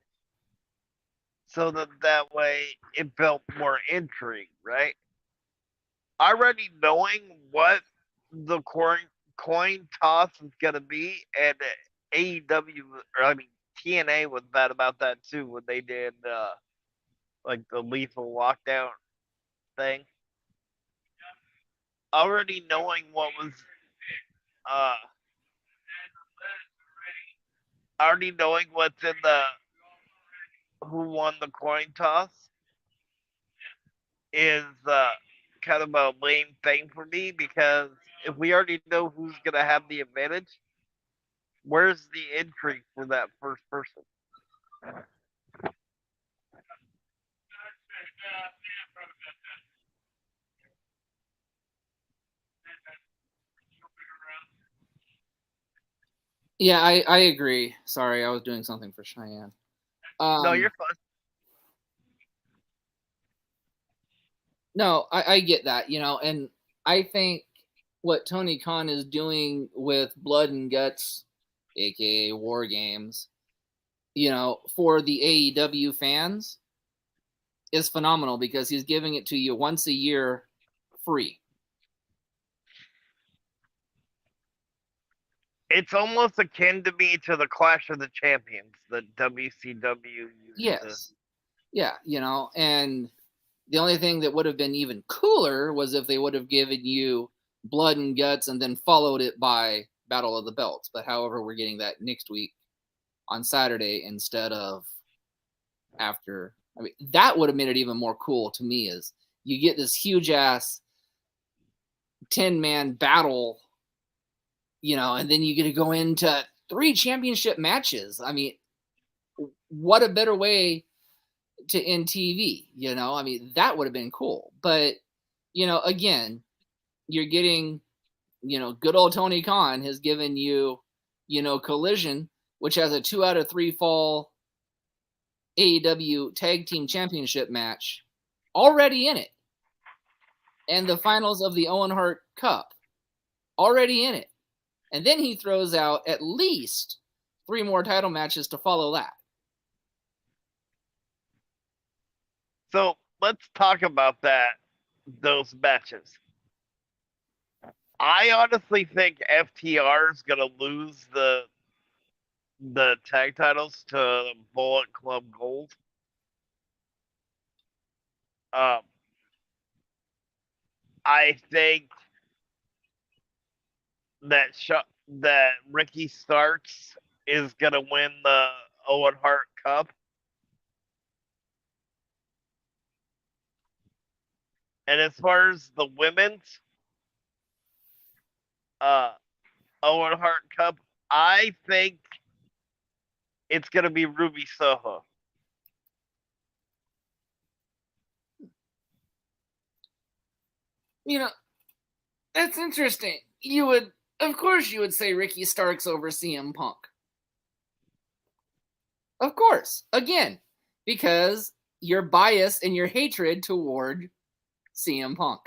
so that way it built more intrigue, right? Already knowing what the coin toss is gonna be, and AEW, or I mean TNA was bad about that too when they did like the lethal lockdown thing. Already knowing what was uh already knowing what's in the who won the coin toss is kind of a lame thing for me because if we already know who's gonna have the advantage, where's the intrigue for that first person? Yeah, I agree. Sorry, I was doing something for Cheyenne. No, you're fine. No, I get that, and I think what Tony Khan is doing with Blood and Guts, aka War Games, for the AEW fans is phenomenal because he's giving it to you once a year free. It's almost akin to me to the Clash of the Champions that WCW used. Yes. Yeah, and the only thing that would have been even cooler was if they would have given you blood and guts, and then followed it by Battle of the Belts. But however, we're getting that next week on Saturday instead of after. I mean, that would have made it even more cool to me. Is you get this huge ass 10-man battle, and then you get to go into 3 championship matches. I mean, what a better way to end TV, I mean, that would have been cool. But, again, you're getting, good old Tony Khan has given you, Collision, which has a 2 out of 3 fall AEW Tag Team Championship match already in it. And the finals of the Owen Hart Cup already in it. And then he throws out at least 3 more title matches to follow that. So let's talk about those matches. I honestly think FTR is gonna lose the tag titles to Bullet Club Gold. I think that Ricky Starks is gonna win the Owen Hart Cup. And as far as the women's Owen Hart Cup, I think it's gonna be Ruby Soho. That's interesting. Of course you would say Ricky Starks over CM Punk. Of course. Again, because your bias and your hatred toward CM Punk.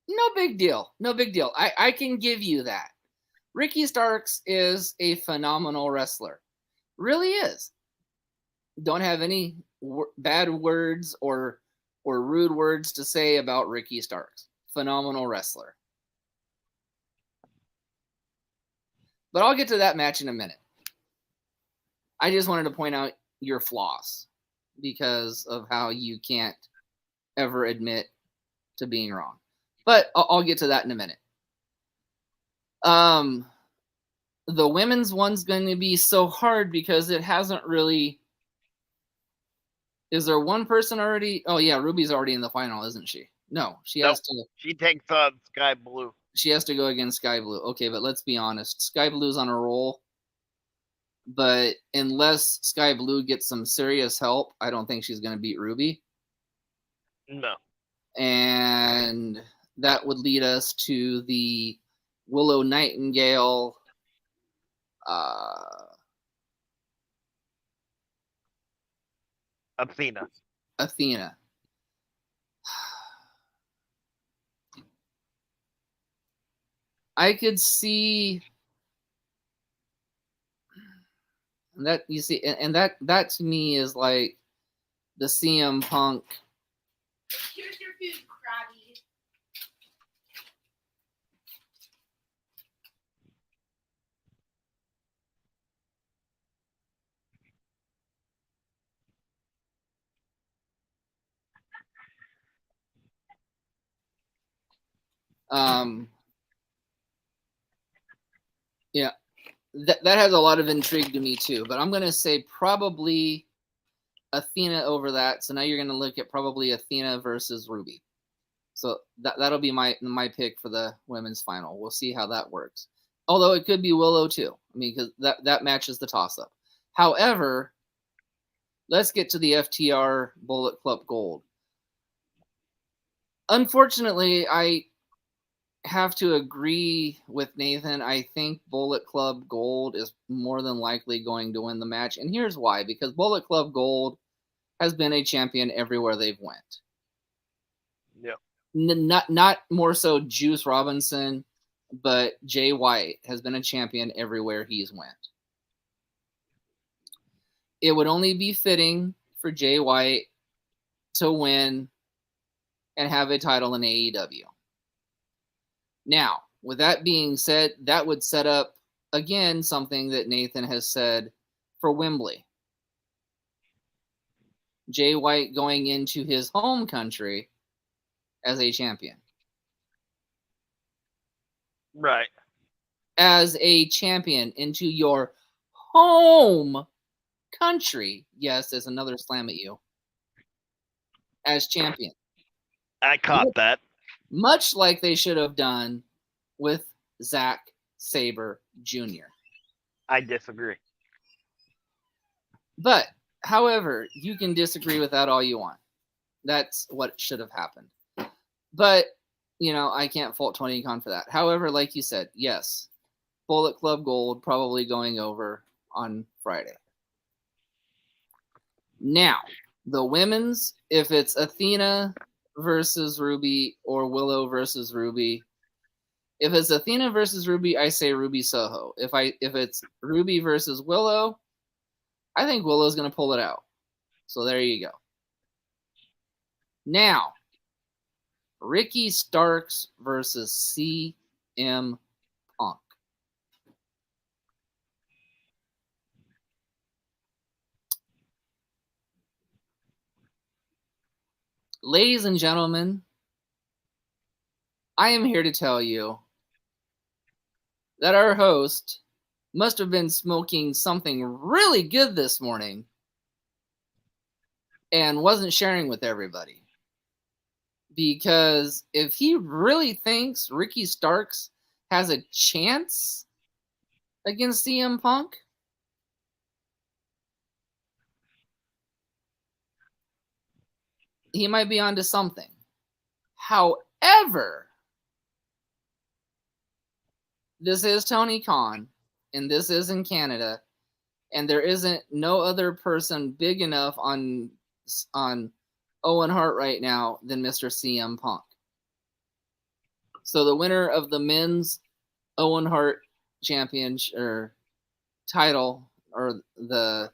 No big deal. No big deal. I can give you that. Ricky Starks is a phenomenal wrestler. Really is. Don't have any bad words or rude words to say about Ricky Starks. Phenomenal wrestler. But I'll get to that match in a minute. I just wanted to point out your flaws because of how you can't ever admit to being wrong. But I'll get to that in a minute. The women's one's going to be so hard because it hasn't really... Is there one person already? Oh, yeah, Ruby's already in the final, isn't she? No, she has to... She takes on Sky Blue. She has to go against Sky Blue. Okay, but let's be honest. Sky Blue's on a roll. But unless Sky Blue gets some serious help, I don't think she's going to beat Ruby. No. And that would lead us to the Willow Nightingale Athena. I could see that, you see, and that to me is like the CM Punk. Here's your food, Krabby. Yeah, that has a lot of intrigue to me too. But I'm gonna say probably Athena over that. So now you're gonna look at probably Athena versus Ruby. So that'll be my pick for the women's final. We'll see how that works. Although it could be Willow too. I mean, because that matches the toss-up. However, let's get to the FTR Bullet Club Gold. Unfortunately, I have to agree with Nathan. I think Bullet Club Gold is more than likely going to win the match. And here's why. Because Bullet Club Gold has been a champion everywhere they've went. Yeah. Not more so Juice Robinson, but Jay White has been a champion everywhere he's went. It would only be fitting for Jay White to win and have a title in AEW. Now, with that being said, that would set up, again, something that Nathan has said for Wembley. Jay White going into his home country as a champion. Right. As a champion into your home country. Yes, there's another slam at you. As champion. I caught that. Much like they should have done with Zack Sabre Jr. I disagree. But, however, you can disagree with that all you want. That's what should have happened. But, I can't fault Tony Khan for that. However, like you said, yes, Bullet Club Gold probably going over on Friday. Now, the women's, if it's Athena versus Ruby or Willow versus Ruby, if it's Athena versus Ruby, I say Ruby Soho. If it's Ruby versus Willow, I think Willow's going to pull it out. So there you go. Now, Ricky Starks versus CM Punk. Ladies and gentlemen, I am here to tell you that our host must have been smoking something really good this morning and wasn't sharing with everybody. Because if he really thinks Ricky Starks has a chance against CM Punk, he might be onto something. However, this is Tony Khan, and this is in Canada, and there isn't no other person big enough on Owen Hart right now than Mr. CM Punk. So the winner of the men's Owen Hart championship or title or the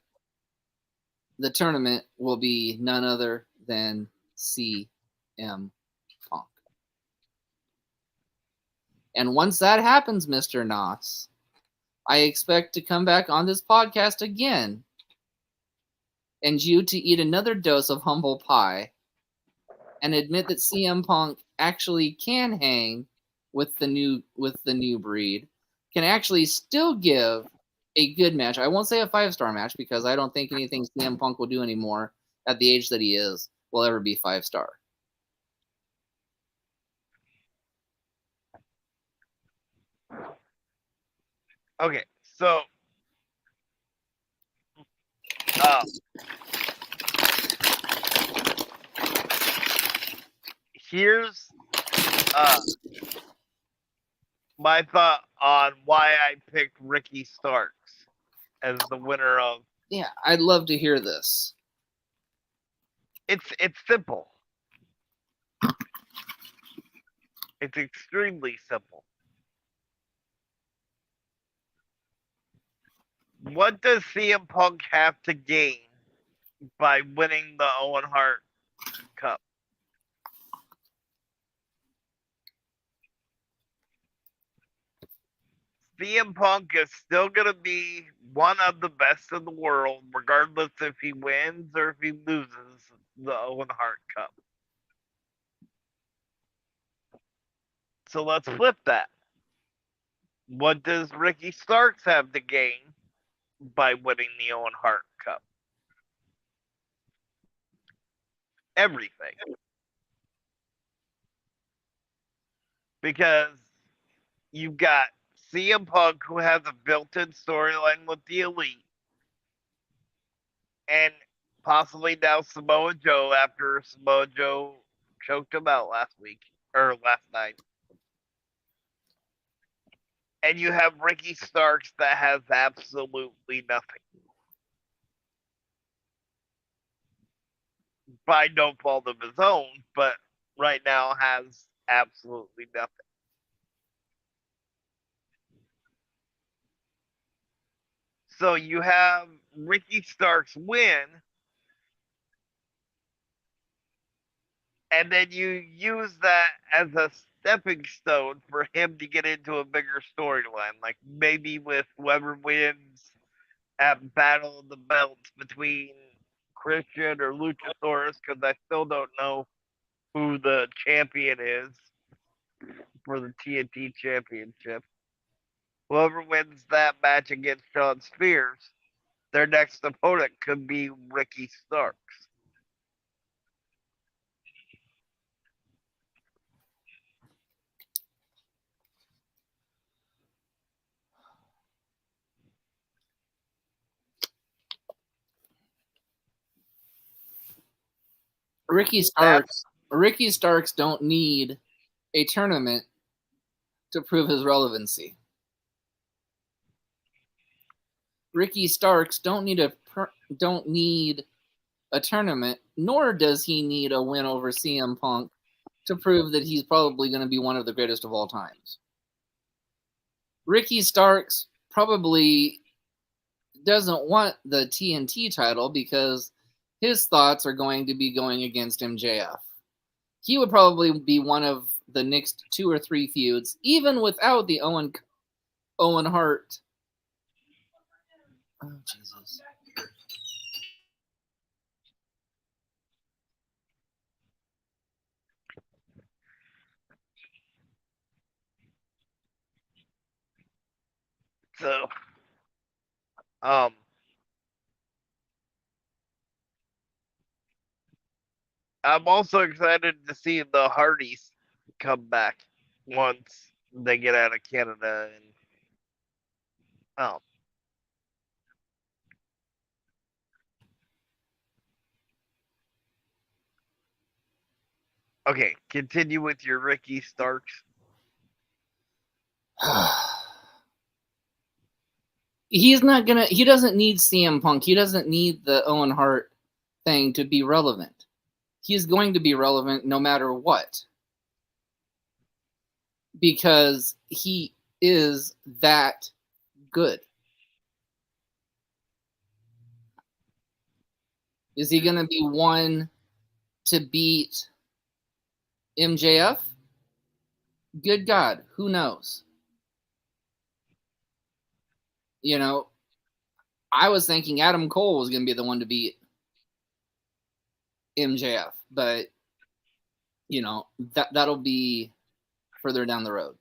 tournament will be none other than CM Punk. And once that happens, Mr. Noss, I expect to come back on this podcast again and you to eat another dose of humble pie and admit that CM Punk actually can hang with the new breed, can actually still give a good match. I won't say a 5-star match because I don't think anything CM Punk will do anymore at the age that he is will ever be 5-star. Okay, so here's my thought on why I picked Ricky Starks as the winner of. Yeah, I'd love to hear this. It's simple. It's extremely simple. What does CM Punk have to gain by winning the Owen Hart Cup? CM Punk is still going to be one of the best in the world, regardless if he wins or if he loses the Owen Hart Cup. So let's flip that. What does Ricky Starks have to gain by winning the Owen Hart Cup? Everything. Because you've got CM Punk, who has a built-in storyline with the Elite, and possibly now Samoa Joe after Samoa Joe choked him out last night. And you have Ricky Starks that has absolutely nothing. By no fault of his own, but right now has absolutely nothing. So you have Ricky Starks win, and then you use that as a stepping stone for him to get into a bigger storyline, like maybe with whoever wins at Battle of the Belts between Christian or Luchasaurus, because I still don't know who the champion is for the TNT Championship. Whoever wins that match against Shawn Spears, their next opponent could be Ricky Starks. Ricky That Starks. Ricky Starks don't need a tournament to prove his relevancy. Ricky Starks don't need a tournament, nor does he need a win over CM Punk to prove that he's probably going to be one of the greatest of all times. Ricky Starks probably doesn't want the TNT title because his thoughts are going to be going against MJF. He would probably be one of the next 2 or 3 feuds, even without the Owen Hart. Oh, Jesus. so um I'm also excited to see the Hardys come back once they get out of Canada and oh. Okay, continue with your Ricky Starks. He doesn't need CM Punk. He doesn't need the Owen Hart thing to be relevant. He's going to be relevant no matter what. Because he is that good. Is he going to be one to beat MJF? Good God, who knows? You know, I was thinking Adam Cole was going to be the one to beat MJF, but you know, that'll be further down the road.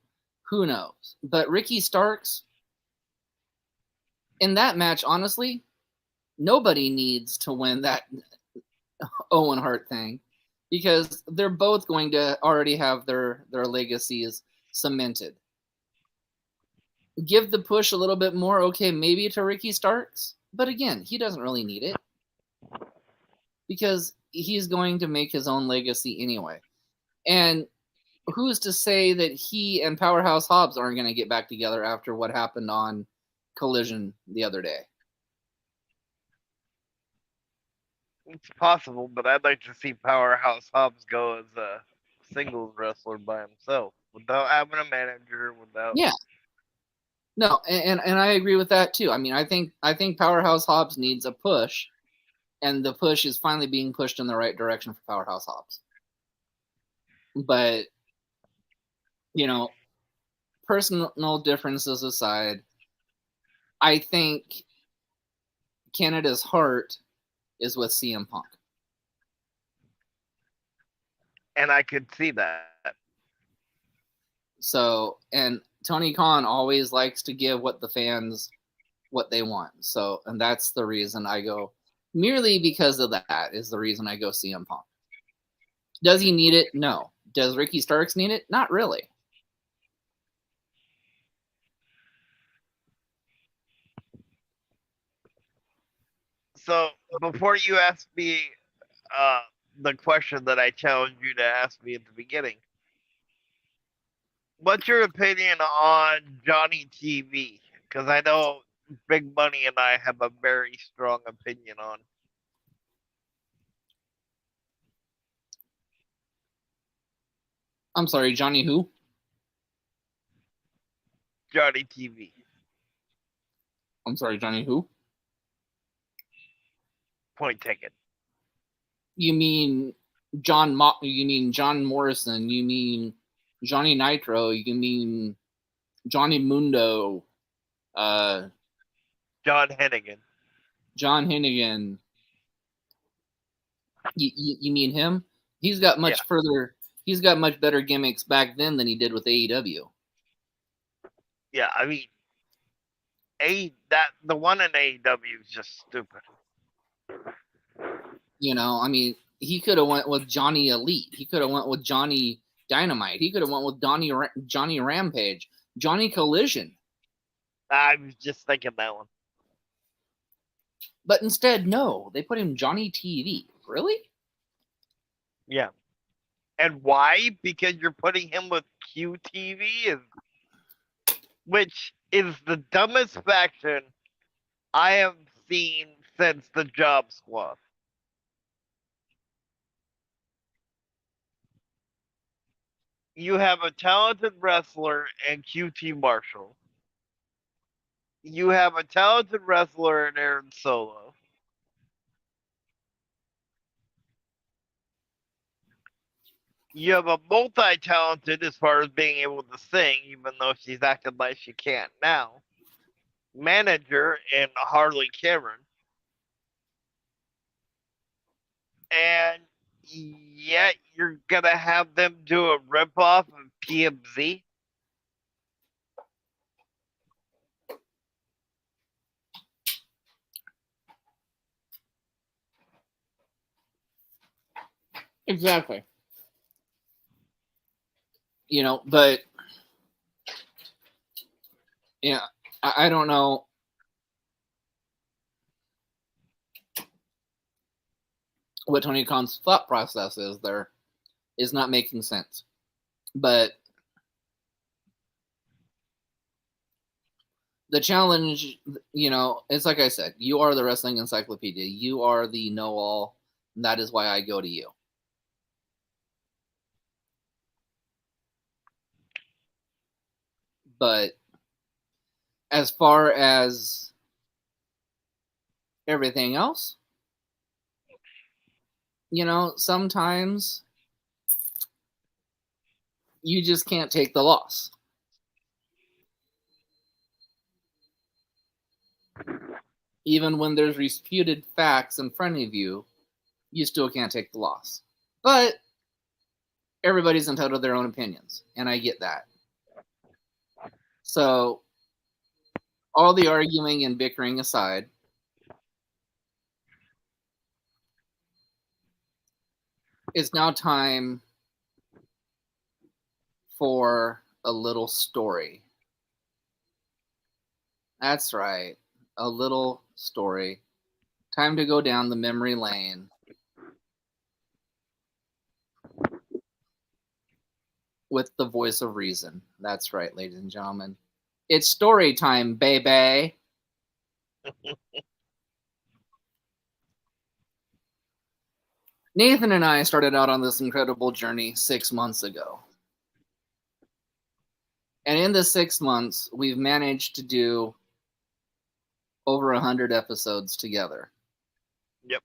Who knows? But Ricky Starks in that match, honestly, nobody needs to win that Owen Hart thing because they're both going to already have their legacies cemented. Give the push a little bit more, okay, maybe to Ricky Starks, but again, he doesn't really need it because he's going to make his own legacy anyway. And who's to say that he and Powerhouse Hobbs aren't going to get back together after what happened on Collision the other day? It's possible, but I'd like to see Powerhouse Hobbs go as a singles wrestler by himself without having a manager, without. Yeah. No, and I agree with that too. I mean, I think Powerhouse Hobbs needs a push, and the push is finally being pushed in the right direction for Powerhouse Hobbs. But you know, personal differences aside, I think Canada's heart is with CM Punk. And I could see that. So, and Tony Khan always likes to give what the fans what they want. So, and that's the reason I go. Merely because of that is the reason I go CM Punk. Does he need it? No. Does Ricky Starks need it? Not really. So before you ask me the question that I challenged you to ask me at the beginning, what's your opinion on Johnny TV? Because I know Big Money and I have a very strong opinion on I'm sorry, Johnny who? Johnny TV. I'm sorry, Johnny who? Point taken. You mean you mean John Morrison, you mean Johnny Nitro, you mean Johnny Mundo, John Hennigan. John Hennigan. You mean him? He's got much further. He's got much better gimmicks back then than he did with AEW. Yeah, I mean, the one in AEW is just stupid. You know, I mean, he could have went with Johnny Elite. He could have went with Johnny Dynamite. He could have went with Johnny Rampage, Johnny Collision. I was just thinking that one. But instead, no, they put him Johnny TV. Really? Yeah. And why? Because you're putting him with QTV, which is the dumbest faction I have seen since the Job Squad. You have a talented wrestler in QT Marshall. You have a talented wrestler in Aaron Solo. You have a multi-talented as far as being able to sing, even though she's acting like she can't now. Manager in Harley Cameron. And yet you're gonna have them do a ripoff of PMZ? Exactly. You know, but yeah, I don't know. What Tony Khan's thought process is there is not making sense. But the challenge, you know, it's like I said, you are the wrestling encyclopedia. You are the know-all. And that is why I go to you. But as far as everything else, you know, sometimes you just can't take the loss. Even when there's disputed facts in front of you, you still can't take the loss. But everybody's entitled to their own opinions, and I get that. So, all the arguing and bickering aside, it's now time for a little story. That's right, a little story. Time to go down the memory lane with the voice of reason. That's right, ladies and gentlemen. It's story time, baby. Nathan and I started out on this incredible journey 6 months ago. And in the 6 months, we've managed to do over 100 episodes together. Yep.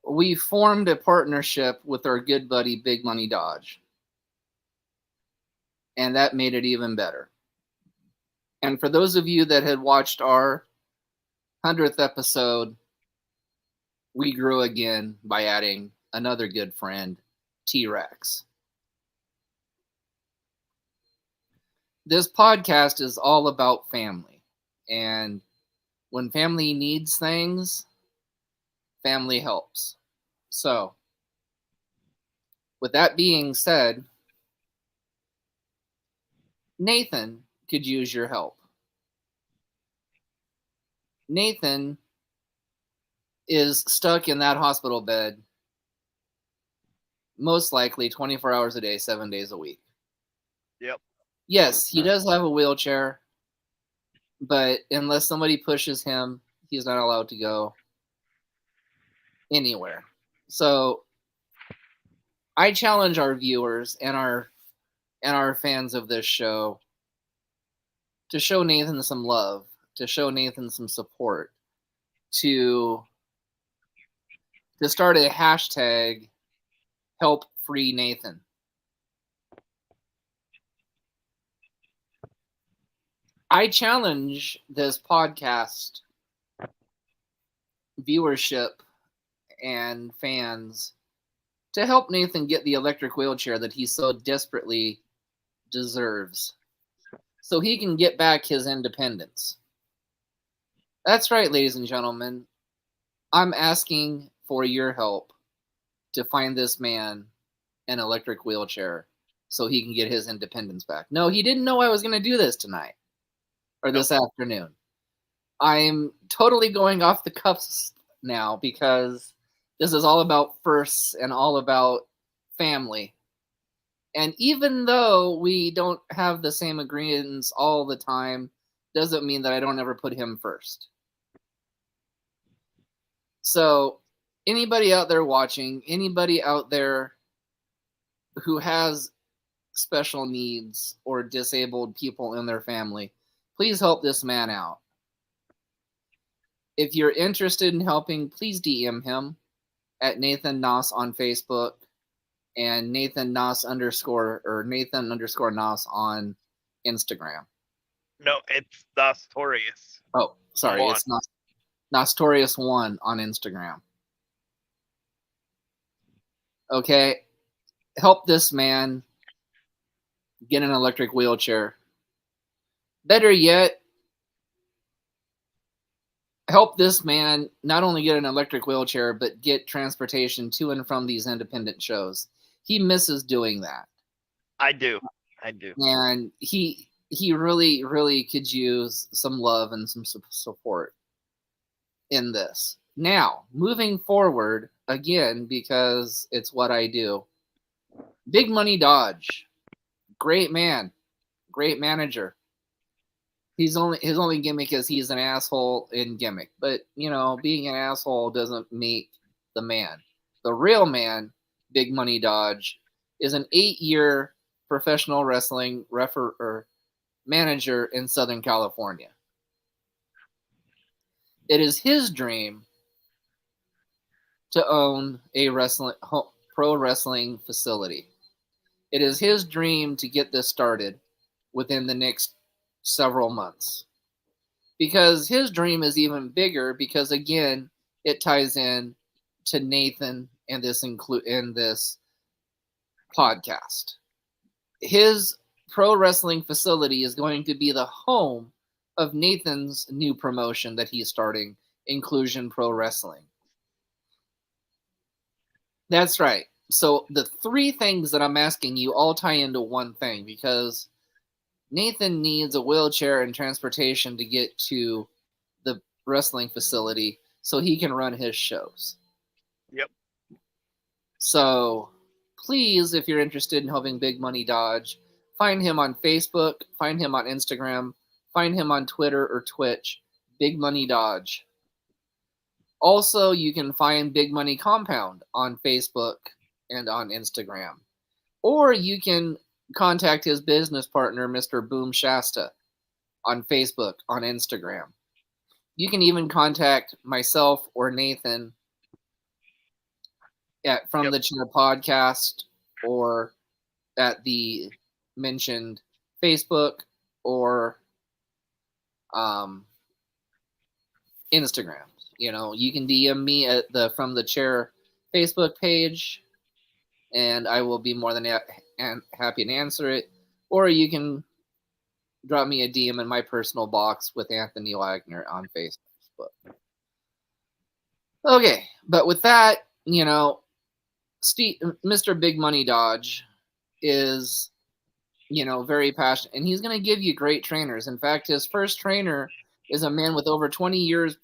We formed a partnership with our good buddy Big Money Dodge. And that made it even better. And for those of you that had watched our 100th episode, we grew again by adding another good friend, T-Rex. This podcast is all about family. And when family needs things, family helps. So, with that being said, Nathan could use your help. Nathan is stuck in that hospital bed, most likely 24 hours a day, 7 days a week. Yep. Yes, he does have a wheelchair, but unless somebody pushes him, he's not allowed to go anywhere. So I challenge our viewers and our fans of this show to show Nathan some love, to show Nathan some support, to start a hashtag help free Nathan. I challenge this podcast viewership and fans to help Nathan get the electric wheelchair that he so desperately deserves so he can get back his independence. That's right, ladies and gentlemen. I'm asking for your help to find this man an electric wheelchair so he can get his independence back. No, he didn't know I was going to do this tonight or this afternoon. I'm totally going off the cuffs now because this is all about firsts and all about family. And even though we don't have the same agreements all the time, doesn't mean that I don't ever put him first. So, anybody out there watching, anybody out there who has special needs or disabled people in their family, please help this man out. If you're interested in helping, please DM him at Nathan Noss on Facebook and Nathan Noss Nathan underscore Noss on Instagram. No, it's Nostorius. Oh, sorry, One. it's Nostorius1 on Instagram. Okay, help this man get an electric wheelchair. Better yet, help this man not only get an electric wheelchair, but get transportation to and from these independent shows. He misses doing that. I do. And he really, really could use some love and some support in this. Now, moving forward, again, because it's what I do. Big Money Dodge. Great man. Great manager. His only gimmick is he's an asshole in gimmick. But, being an asshole doesn't make the man. The real man, Big Money Dodge, is an 8-year professional wrestling manager in Southern California. It is his dream to own a pro wrestling facility. It is his dream to get this started within the next several months. Because his dream is even bigger because, again, it ties in to Nathan and this podcast. His pro wrestling facility is going to be the home of Nathan's new promotion that he's starting, Inclusion Pro Wrestling. That's right. So the 3 things that I'm asking you all tie into one thing because Nathan needs a wheelchair and transportation to get to the wrestling facility so he can run his shows. Yep. So please, if you're interested in helping Big Money Dodge, find him on Facebook, find him on Instagram, find him on Twitter or Twitch, Big Money Dodge. Also, you can find Big Money Compound on Facebook and on Instagram. Or you can contact his business partner, Mr. Boom Shasta, on Facebook, on Instagram. You can even contact myself or Nathan from the Chair Podcast or at the mentioned Facebook or Instagram. You can DM me at the From the Chair Facebook page, and I will be more than happy to answer it. Or you can drop me a DM in my personal box with Anthony Wagner on Facebook. Okay, but with that, Mr. Big Money Dodge is, very passionate, and he's going to give you great trainers. In fact, his first trainer is a man with over 20 years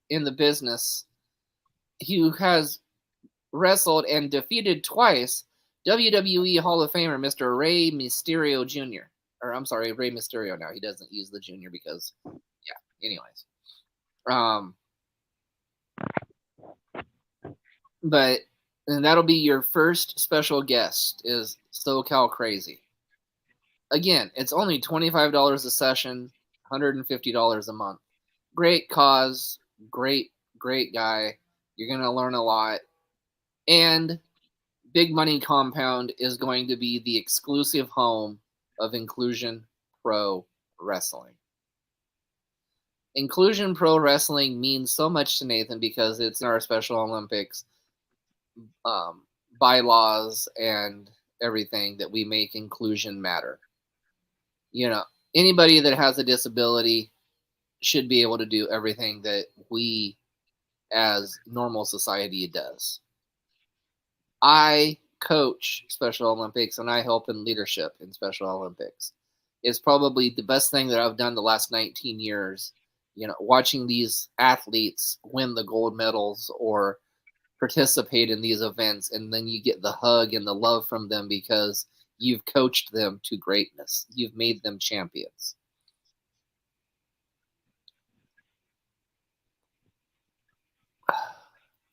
in the business who has wrestled and defeated twice WWE Hall of Famer Mr. Rey Mysterio Jr. Or I'm sorry, Rey Mysterio now. He doesn't use the junior because, anyways. But and that'll be your first special guest is SoCal Crazy. Again, it's only $25 a session, $150 a month. Great cause, great guy. You're going to learn a lot. And Big Money Compound is going to be the exclusive home of Inclusion Pro Wrestling. Inclusion Pro Wrestling means so much to Nathan because it's in our Special Olympics bylaws and everything that we make inclusion matter. You know, anybody that has a disability should be able to do everything that we as normal society does. I coach Special Olympics and I help in leadership in Special Olympics. It's probably the best thing that I've done the last 19 years. You know, watching these athletes win the gold medals or participate in these events, and then you get the hug and the love from them because you've coached them to greatness. You've made them champions.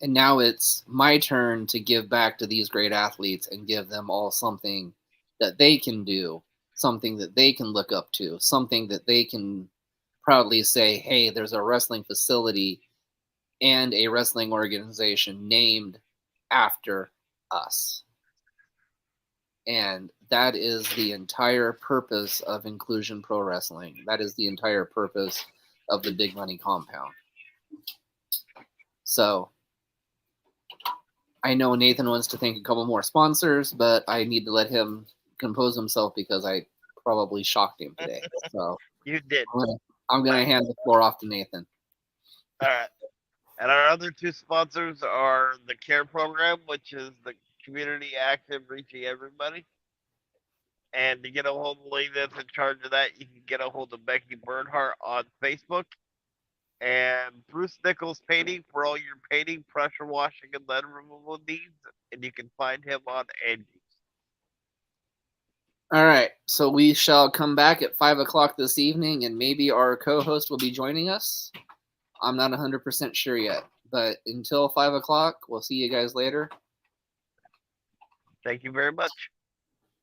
And now it's my turn to give back to these great athletes and give them all something that they can do, something that they can look up to, something that they can proudly say, hey, there's a wrestling facility and a wrestling organization named after us. And that is the entire purpose of Inclusion Pro Wrestling. That is the entire purpose of the Big Money Compound. So I know Nathan wants to thank a couple more sponsors, but I need to let him compose himself because I probably shocked him today. So You did. I'm gonna hand the floor off to Nathan. All right. And our other two sponsors are the CARE program, which is the community active reaching everybody. And to get a hold of the lady that's in charge of that, you can get a hold of Becky Bernhardt on Facebook. And Bruce Nichols Painting for all your painting, pressure washing, and lead removal needs. And you can find him on Angie's. All right, so we shall come back at 5 o'clock this evening, and maybe our co-host will be joining us. I'm not 100% sure yet, but until 5 o'clock, we'll see you guys later. Thank you very much.